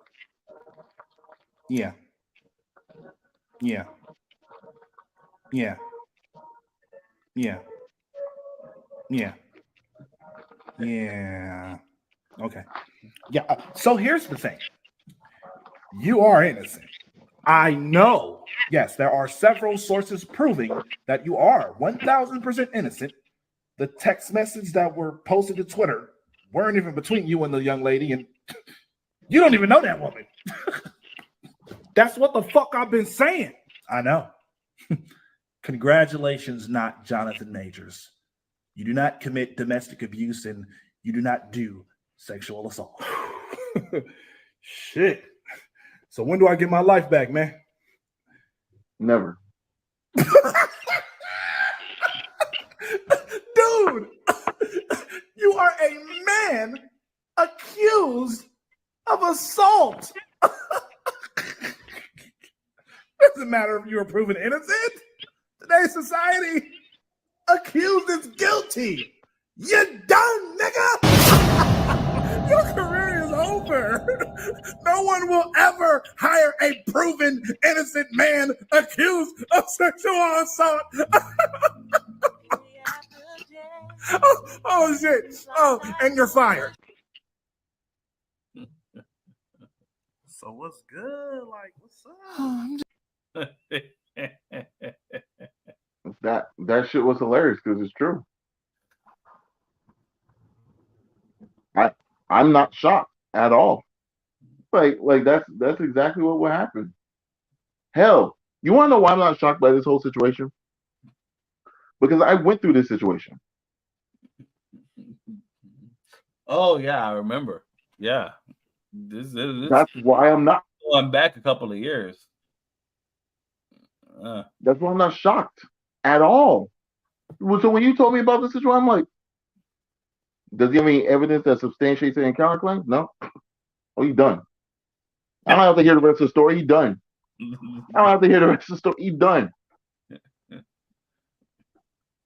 Yeah. Okay. Yeah. So here's the thing. You are innocent. I know. Yes, there are several sources proving that you are 1,000% innocent. The text messages that were posted to Twitter weren't even between you and the young lady, and you don't even know that woman. That's what the fuck I've been saying. I know. Congratulations, not Jonathan Majors. You do not commit domestic abuse and you do not do sexual assault. Shit. So when do I get my life back, man? Never. Dude, you are a man accused of assault. Doesn't matter if you were proven innocent. Today's society, accused is guilty. You're done, nigga. Your career is over. No one will ever hire a proven innocent man accused of sexual assault. Oh shit. Oh, and you're fired. So what's good? Like, what's up? That shit was hilarious because it's true. I'm not shocked at all. Like that's exactly what would happen. Hell, you want to know why I'm not shocked by this whole situation? Because I went through this situation. Oh yeah, I remember. Yeah, this That's why I'm not. I'm back a couple of years. That's why I'm not shocked at all. So when you told me about this situation, I'm like, does he have any evidence that substantiates an encounter claim? No. Oh, you done. I don't have to hear the rest of the story. He done. I don't have to hear the rest of the story. He done.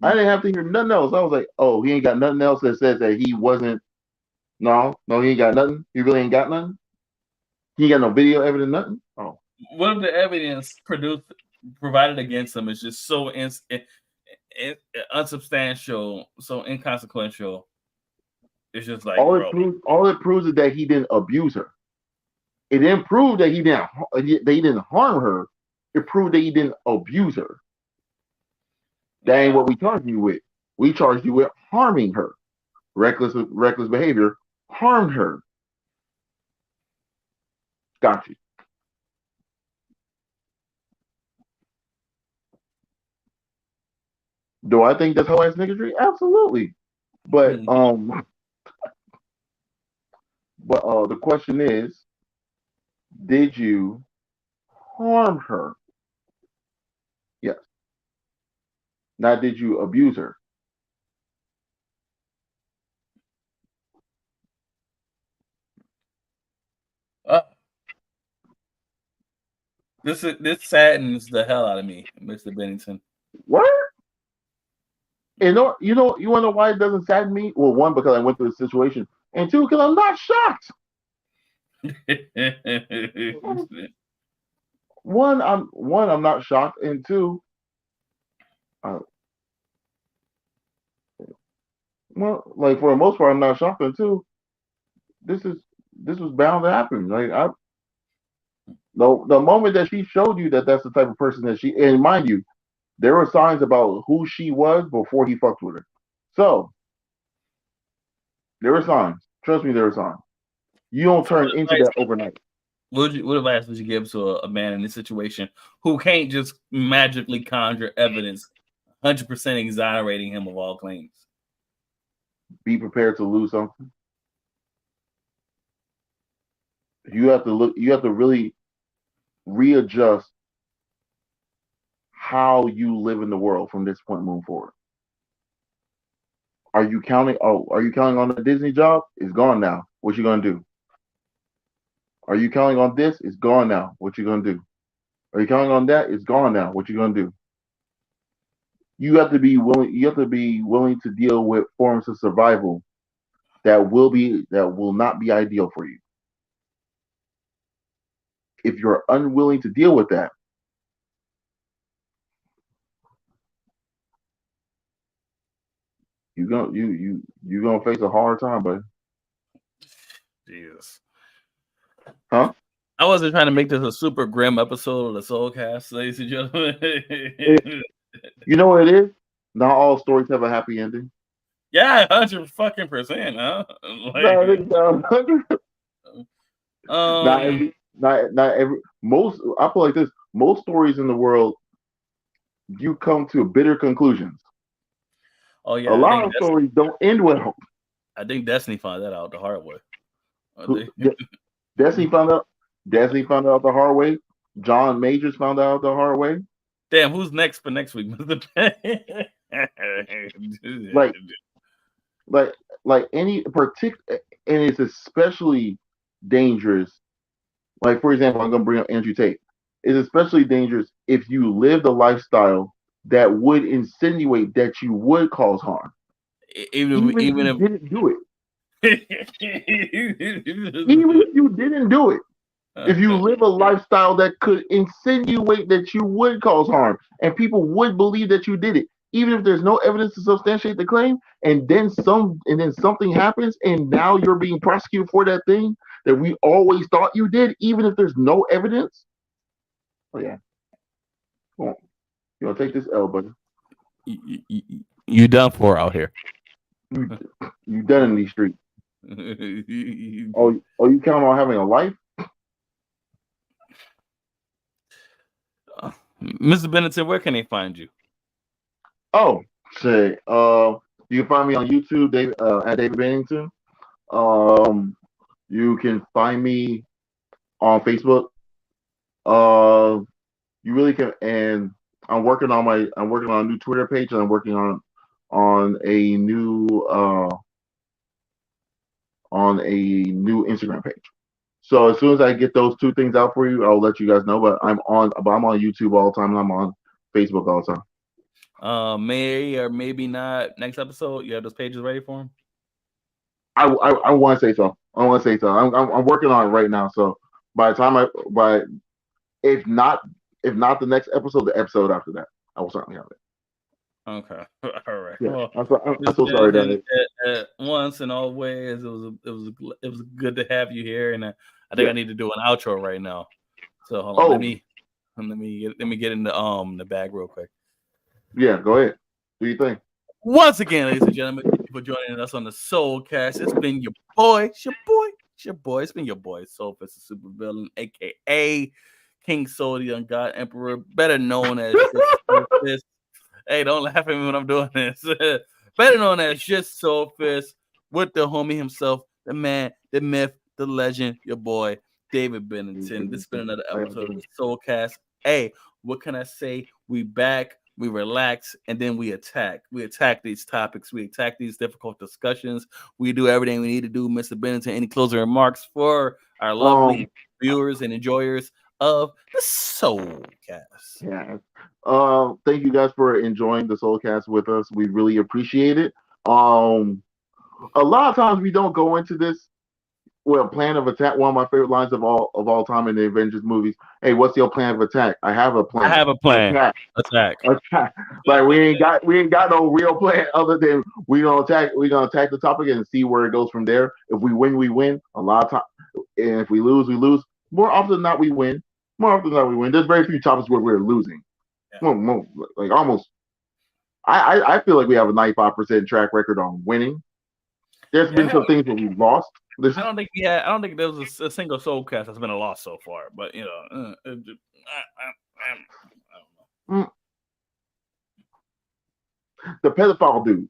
I didn't have to hear nothing else. I was like, oh, he ain't got nothing else that says that he wasn't. No, he ain't got nothing. He really ain't got nothing. He ain't got no video evidence, nothing. Oh. One of the evidence provided against him is just so unsubstantial, so inconsequential. It's just like all it proves is that he didn't abuse her. It didn't prove that he didn't harm her. It proved that he didn't abuse her. That ain't what we charged you with. We charged you with harming her. reckless behavior harmed her. Got you. Do I think that's hoe ass niggatry? Absolutely. But the question is, did you harm her? Yes. Not did you abuse her? This saddens the hell out of me, Mr. Bennington. What? And you want to know why it doesn't sadden me? Well, one, because I went through the situation, and two, because I'm not shocked. I'm not shocked, and two, well, like for the most part, I'm not shocked, and two, this was bound to happen. Like the moment that she showed you that that's the type of person that she, and mind you, there were signs about who she was before he fucked with her. So there were signs. Trust me, there were signs. You don't turn into that overnight. What advice would you give to a man in this situation who can't just magically conjure evidence 100% exonerating him of all claims? Be prepared to lose something. You have to really readjust how you live in the world from this point moving forward. Are you counting on the Disney job? It's gone now. What you gonna do? Are you counting on this? It's gone now. What you gonna do? Are you counting on that? It's gone now. What you gonna do? You have to be willing to deal with forms of survival that will not be ideal for you. If you're unwilling to deal with that, you're gonna face a hard time, buddy. Jesus. Huh? I wasn't trying to make this a super grim episode of the SOULcast, ladies and gentlemen. You know what it is? Not all stories have a happy ending. Yeah, 100%, huh? Not every most. I feel like this. Most stories in the world, you come to bitter conclusions. Oh yeah, a lot of stories don't end well. I think Destiny found that out the hard way. Destiny found out the hard way. John Majors found out the hard way. Damn, who's next for next week? like any particular, and it's especially dangerous. Like for example, I'm gonna bring up Andrew Tate. It's especially dangerous if you lived a lifestyle that would insinuate that you would cause harm, even if you didn't do it. Even if you didn't do it. If you live a lifestyle that could insinuate that you would cause harm and people would believe that you did it, even if there's no evidence to substantiate the claim, and then something happens and now you're being prosecuted for that thing that we always thought you did, even if there's no evidence. Oh yeah. Come on. You want to take this L, buddy? You done for out here. You done in these streets. You count on having a life? Mr. Bennington, where can they find you? Oh, shit. You can find me on YouTube, at David Bennington. You can find me on Facebook. You really can, and I'm working on a new Twitter page, and I'm working on a new Instagram page. So as soon as I get those two things out for you, I'll let you guys know. But I'm on YouTube all the time, and I'm on Facebook all the time. May or maybe not next episode. You have those pages ready for him? I want to say so. I'm working on it right now. So by the time if not the next episode, the episode after that, I will certainly have it. Okay. All right. Yeah. Well, I'm so sorry, Danny. Once and always, it was good to have you here, and I think I need to do an outro right now. So hold on, let me get into the bag real quick. Yeah, go ahead. Do you think? Once again, ladies and gentlemen, for joining us on the SOULcast. It's been your boy. It's your boy. It's been your boy, Soul Fist, the super villain, aka King Soul, the Young God Emperor, better known as Soul Fist. Hey, don't laugh at me when I'm doing this. Better known as just Soul Fist, with the homie himself, the man, the myth, the legend, your boy, David Bennington. This has been another episode of the SOULcast. Hey, what can I say? We back, we relax, and then we attack. We attack these topics. We attack these difficult discussions. We do everything we need to do. Mr. Bennington, any closing remarks for our lovely viewers and enjoyers of the SOULcast? Yeah. Thank you guys for enjoying the SOULcast with us. We really appreciate it. A lot of times we don't go into this with a plan of attack. One of my favorite lines of all time in the Avengers movies. Hey, what's your plan of attack? I have a plan. I have a plan. Attack. Like we ain't got no real plan other than we gonna attack the topic and see where it goes from there. If we win, we win. A lot of time, and if we lose, we lose. More often than not, we win. There's very few topics where we're losing. Yeah. Like almost. I feel like we have a 95% track record on winning. There's been some things where we've lost. I don't think there was a single SOULcast that's been a loss so far. But you know, I don't know. The pedophile dude.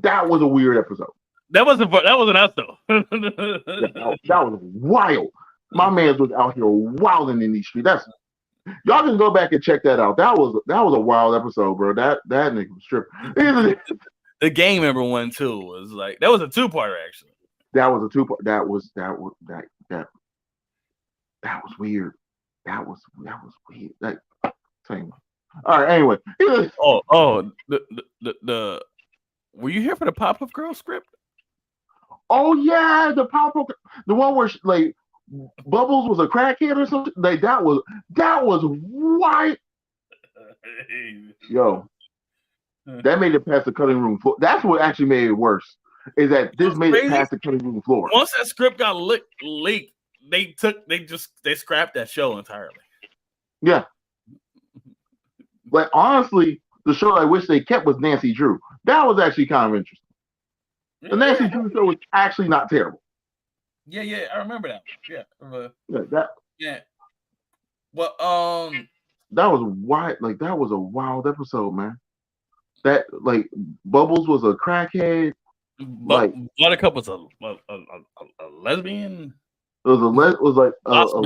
That was a weird episode. That wasn't us though. that was wild. My man was out here wilding in these streets. Y'all can go back and check that out. That was a wild episode, bro. That nigga was tripping. The game member one too was like that was a 2-parter actually. That was a 2-part. That was weird. That was weird. Same. All right. Anyway. The were you here for the Pop-Up Girl script? Oh yeah, the Pop-Up, the one where like Bubbles was a crackhead or something. Like that was white. Yo, that made it past the cutting room floor. That's what actually made it worse. Is that this made it past the cutting room floor? Once that script got leaked, they scrapped that show entirely. Yeah. Like honestly, the show I wish they kept was Nancy Drew. That was actually kind of interesting. The Nancy Drew show was actually not terrible. Yeah, I remember that. Yeah. Well, that was wild. Like that was a wild episode, man. That like Bubbles was a crackhead. Like Buttercup was a lesbian. It was like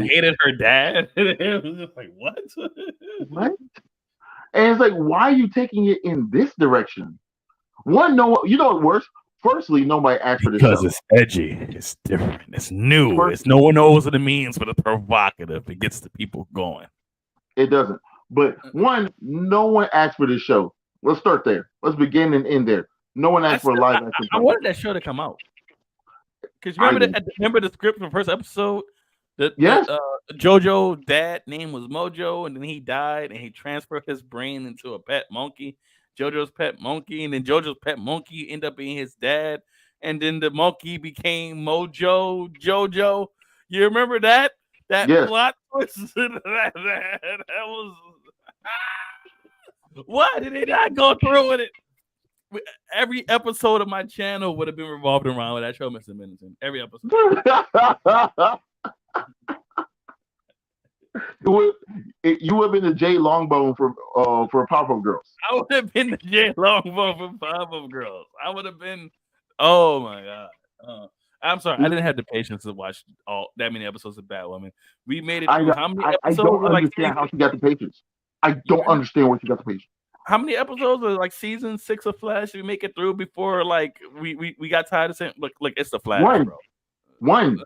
hated her dad. It was just like what? What? And it's like, why are you taking it in this direction? One, no, you know what worse? Firstly, nobody asked for this because show. It's edgy, it's different, it's new. It's no one knows what it means, but it's provocative. It gets the people going. It doesn't. But one, no one asked for this show. Let's start there. Let's begin and end there. No one asked for a live action. I wanted that show to come out. Because remember the script from the first episode? Yes. JoJo dad name was Mojo, and then he died, and he transferred his brain into a pet monkey. JoJo's pet monkey, and then JoJo's pet monkey ended up being his dad, and then the monkey became Mojo JoJo. You remember that? That plot twist? that was why did they not go through with it? Every episode of my channel would have been revolved around with that show, Mr. Bennington. Every episode. You would have been the Jay Longbone for Pop-Up Girls. I would have been the Jay Longbone for Pop-Up Girls. I would have been. Oh my god! I'm sorry, I didn't have the patience to watch that many episodes of Batwoman. We made it. How many episodes? I don't understand how she got the patience. I don't understand where she got the patience. How many episodes of like season 6 of Flash did we make it through before like we got tired of saying look it's the Flash, bro. One.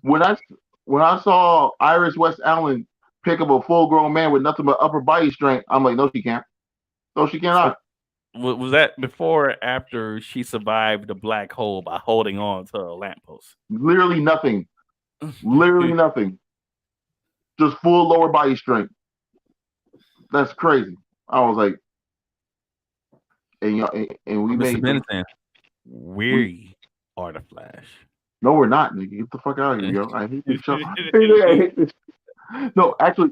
When I saw Iris West Allen pick up a full-grown man with nothing but upper body strength, I'm like, no, she can't. No, she cannot. Was that before or after she survived the black hole by holding on to a lamppost? Literally nothing. Literally nothing. Just full lower body strength. That's crazy. I was like, and we made Bennington. We are the Flash. No, we're not, nigga. Get the fuck out of here, yo. I hate this show. I hate this. No, actually,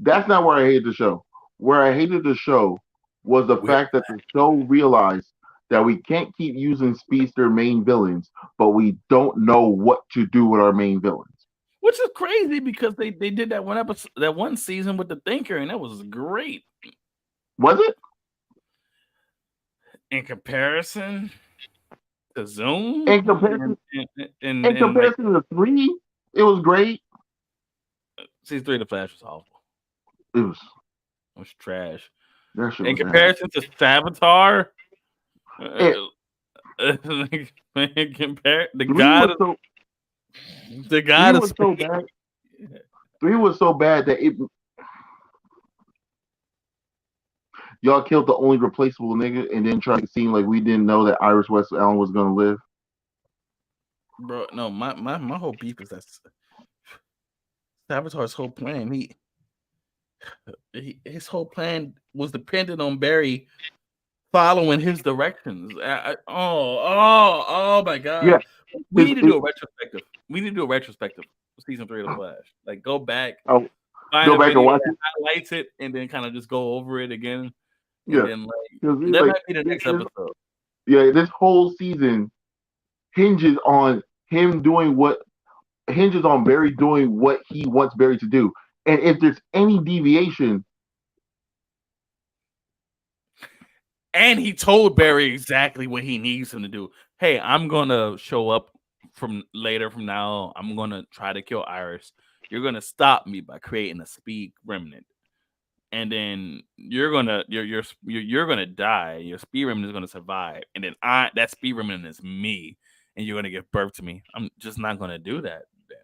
that's not where I hated the show. Where I hated the show was the fact that the show realized that we can't keep using speedster main villains, but we don't know what to do with our main villains. Which is crazy because they did that one episode, that one season with the Thinker, and that was great. Was it? In comparison to Zoom? In comparison, in comparison to 3, it was great. Season 3 of The Flash was awful. It was trash. In comparison to Savitar, the guy was so bad. 3 was so bad that y'all killed the only replaceable nigga and then tried to seem like we didn't know that Iris West Allen was gonna live. Bro, no, my whole beef is that Savitar's whole plan, his whole plan was dependent on Barry following his directions. Oh my god! Yeah, we need to do a retrospective. We need to do a retrospective for season 3 of The Flash. Like go back, go back and watch it, highlights it, and then kind of just go over it again. Yeah, and then, that might be the next episode. Yeah, this whole season hinges on Barry doing what he wants Barry to do. And if there's any deviation. And he told Barry exactly what he needs him to do. Hey, I'm going to show up from now. I'm going to try to kill Iris. You're going to stop me by creating a speed remnant. And then you're gonna die. Your speed remnant is gonna survive, and then that speed remnant is me, and you're gonna give birth to me. I'm just not gonna do that. Then.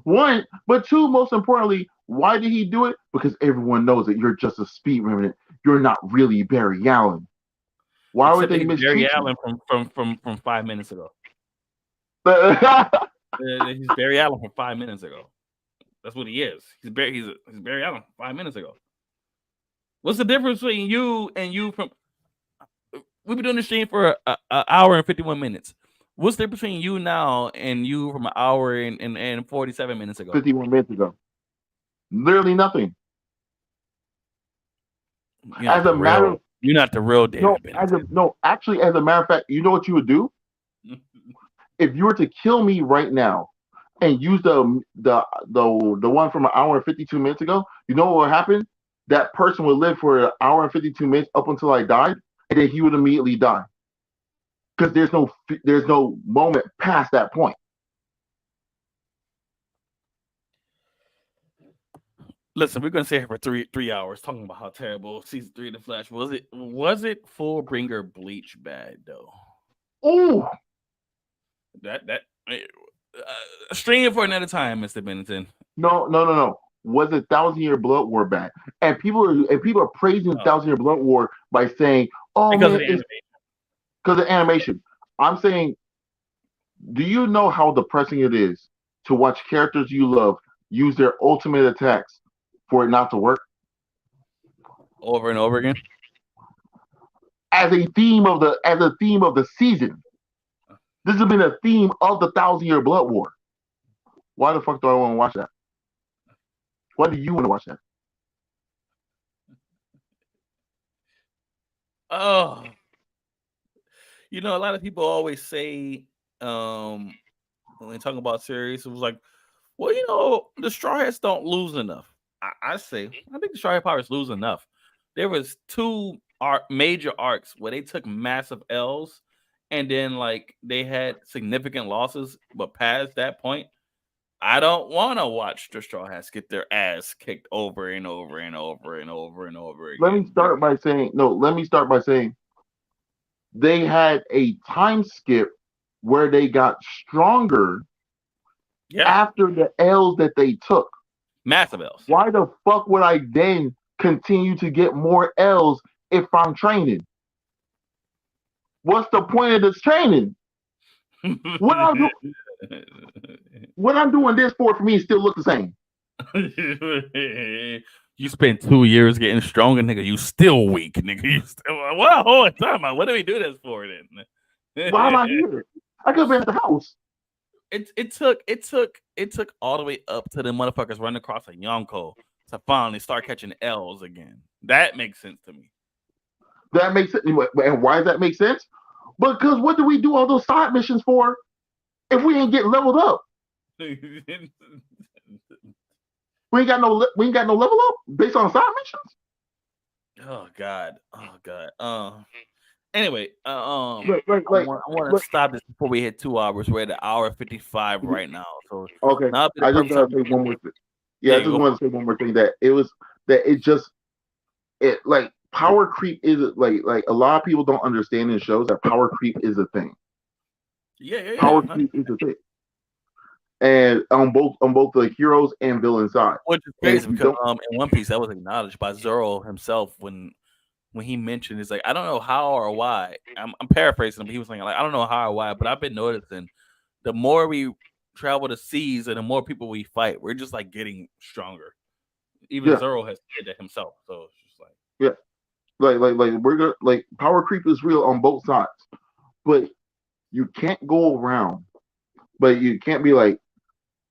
1, but 2, most importantly, why did he do it? Because everyone knows that you're just a speed remnant. You're not really Barry Allen. Why would they mistreat Barry Allen from 5 minutes ago? He's Barry Allen from 5 minutes ago. That's what he is. He's Barry Allen 5 minutes ago. What's the difference between you and you from? We've been doing this stream for an hour and 51 minutes. What's the difference between you now and you from an hour and 47 minutes ago? 51 minutes ago. Literally nothing. You're not the real David Bennett. Actually, as a matter of fact, you know what you would do? If you were to kill me right now, and use the one from an hour and 52 minutes ago, you know what would happen? That person would live for an hour and 52 minutes up until I died, and then he would immediately die. Because there's no moment past that point. Listen, we're gonna stay here for three hours talking about how terrible season 3 of The Flash was. It Fullbringer Bleach bad though? Ooh, that. String it for another time, Mr. Bennington. No. Was it 1,000-Year Blood War bad? And people are praising 1,000-Year Blood War by saying, "Oh, because of animation." I'm saying, do you know how depressing it is to watch characters you love use their ultimate attacks for it not to work over and over again? As a theme of the season. This has been a theme of the 1,000-Year Blood War. Why the fuck do I want to watch that? Why do you want to watch that? Oh, a lot of people always say when they talk about series, it was like, well, the Straw Hats don't lose enough. I think the Straw Hat Pirates lose enough. There was 2 major arcs where they took massive L's. And then, they had significant losses, but past that point, I don't want to watch the Straw Hats get their ass kicked over and over and over and over and over again. Let me start by saying they had a time skip where they got stronger after the L's that they took. Massive L's. Why the fuck would I then continue to get more L's if I'm training? What's the point of this training? What I'm doing this for me still look the same. You spent 2 years getting stronger, nigga. You still weak, nigga. You still what? What do we do this for then? Why am I here? I could have been at the house. It took all the way up to the motherfuckers running across a Yonko to finally start catching L's again. That makes sense to me. That makes sense. And why does that make sense? Because what do we do all those side missions for if we ain't get leveled up? We ain't got no level up based on side missions. Oh God. Anyway, I want to stop this before we hit 2 hours. We're at 1:55 right now. So okay, I just gotta say one more thing. Yeah, I just want to say one more thing that like power creep is like a lot of people don't understand in shows that power creep is a thing. Yeah. Power creep is a thing, and on both the heroes and villain side. Which is crazy because in One Piece that was acknowledged by Zoro himself when he mentioned, it's like, I don't know how or why. I'm paraphrasing him, but he was saying, like, I don't know how or why, but I've been noticing the more we travel the seas and the more people we fight, we're just like getting stronger. Even Zoro has said that himself. So it's just like, like we're gonna like power creep is real on both sides, but you can't go around. But you can't be like,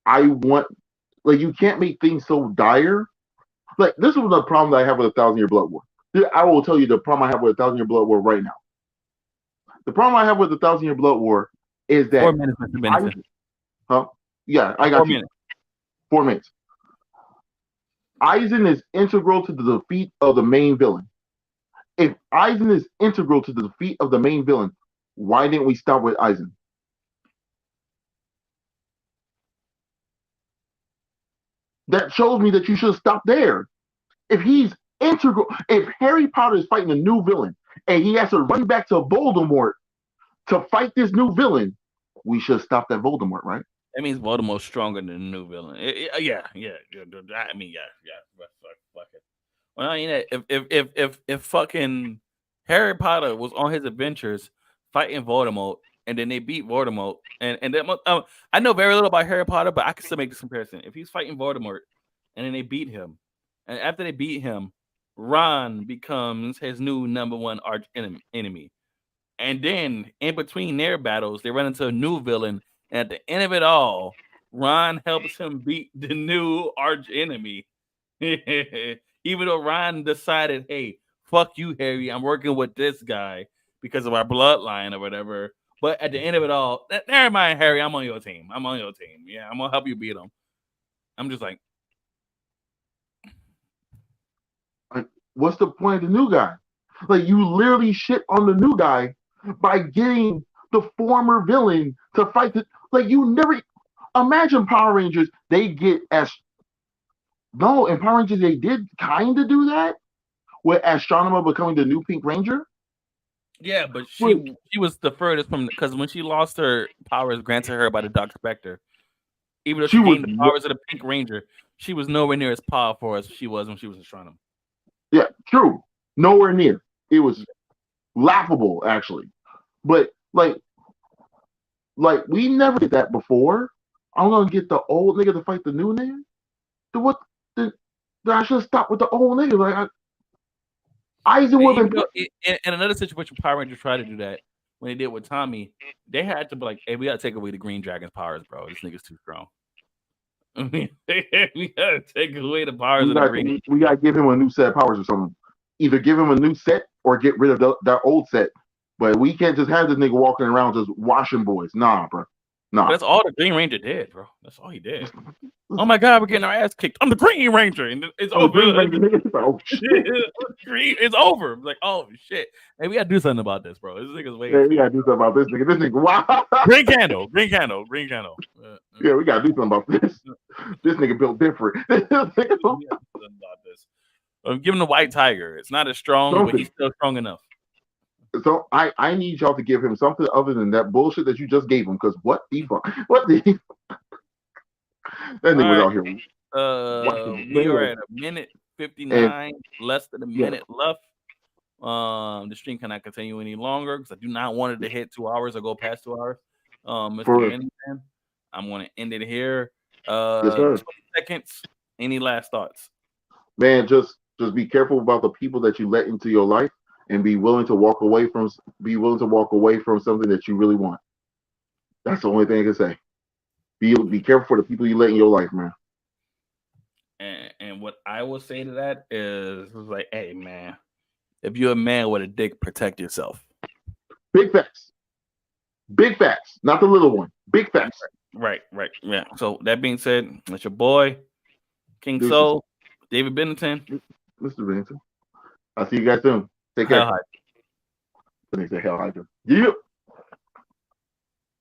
you can't make things so dire. Like this was the problem that I have with 1,000-Year Blood War. I will tell you the problem I have with 1,000-Year Blood War right now. The problem I have with 1,000-Year Blood War is that 4 minutes, Mr. Benson. Yeah, I got 4 minutes. 4 minutes. Aizen is integral to the defeat of the main villain. If Aizen is integral to the defeat of the main villain, why didn't we stop with Aizen? That shows me that you should stop there. If he's integral, if Harry Potter is fighting a new villain and he has to run back to Voldemort to fight this new villain, we should stop that Voldemort, right? That means Voldemort's stronger than the new villain. Yeah. I mean, yeah. Fuck it. Well, I mean, if fucking Harry Potter was on his adventures fighting Voldemort, and then they beat Voldemort, and then I know very little about Harry Potter, but I can still make this comparison. If he's fighting Voldemort, and then they beat him, and after they beat him, Ron becomes his new #1 arch enemy. And then in between their battles, they run into a new villain. And at the end of it all, Ron helps him beat the new arch enemy. Even though Ron decided, hey, fuck you, Harry, I'm working with this guy because of our bloodline or whatever. But at the end of it all, never mind, Harry, I'm on your team. Yeah, I'm going to help you beat him. I'm just like, what's the point of the new guy? Like, you literally shit on the new guy by getting the former villain to fight the, like, you never imagine Power Rangers, they get as no, in Power Rangers they did kind of do that with Astronema becoming the new Pink Ranger. Yeah, but she was the furthest from, because when she lost her powers granted her by the Dark Spectre, even though she gained the powers of the Pink Ranger, she was nowhere near as powerful as she was when she was Astronema. Yeah, true. Nowhere near. It was laughable, actually. But like we never did that before. I'm gonna get the old nigga to fight the new nigga. I should stop with the old nigga. Like Aizen would have been. In another situation, Power Rangers tried to do that when they did with Tommy. They had to be like, "Hey, we gotta take away the Green Dragon's powers, bro. This nigga's too strong." I mean, we gotta take away the powers of the Green. We gotta give him a new set of powers or something. Either give him a new set or get rid of that old set. But we can't just have this nigga walking around just washing boys. Nah, bro. Nah. That's all the Green Ranger did, bro. That's all he did. Oh my God, we're getting our ass kicked. I'm the Green Ranger, and it's over. Oh shit! It's over. Like, oh shit. Hey, we gotta do something about this, bro. This nigga's way. Yeah, we gotta do something about this nigga. This nigga, wow. Green candle. Yeah, we gotta do something about this. This nigga built different. Give him the White Tiger. It's not as strong, but he's still strong enough. So I need y'all to give him something other than that bullshit that you just gave him. Because what the fuck? That nigga was out here. We are at 1:59, less than a minute left. The stream cannot continue any longer because I do not want it to hit 2 hours or go past 2 hours. Mr. Benson, I'm going to end it here. 20 seconds. Any last thoughts? Man, just be careful about the people that you let into your life, and be willing to walk away from something that you really want. That's the only thing I can say. Be careful for the people you let in your life, man. And what I will say to that is like, hey man, if you're a man with a dick, protect yourself. Big facts. Big facts. Not the little one. Big facts. Right. Yeah. So that being said, it's your boy, King Deuces. Soul, David Bennington. Mr. Bennington. I'll see you guys soon. Take care. Hell, hi. Then they say hell Hydra. Yeah.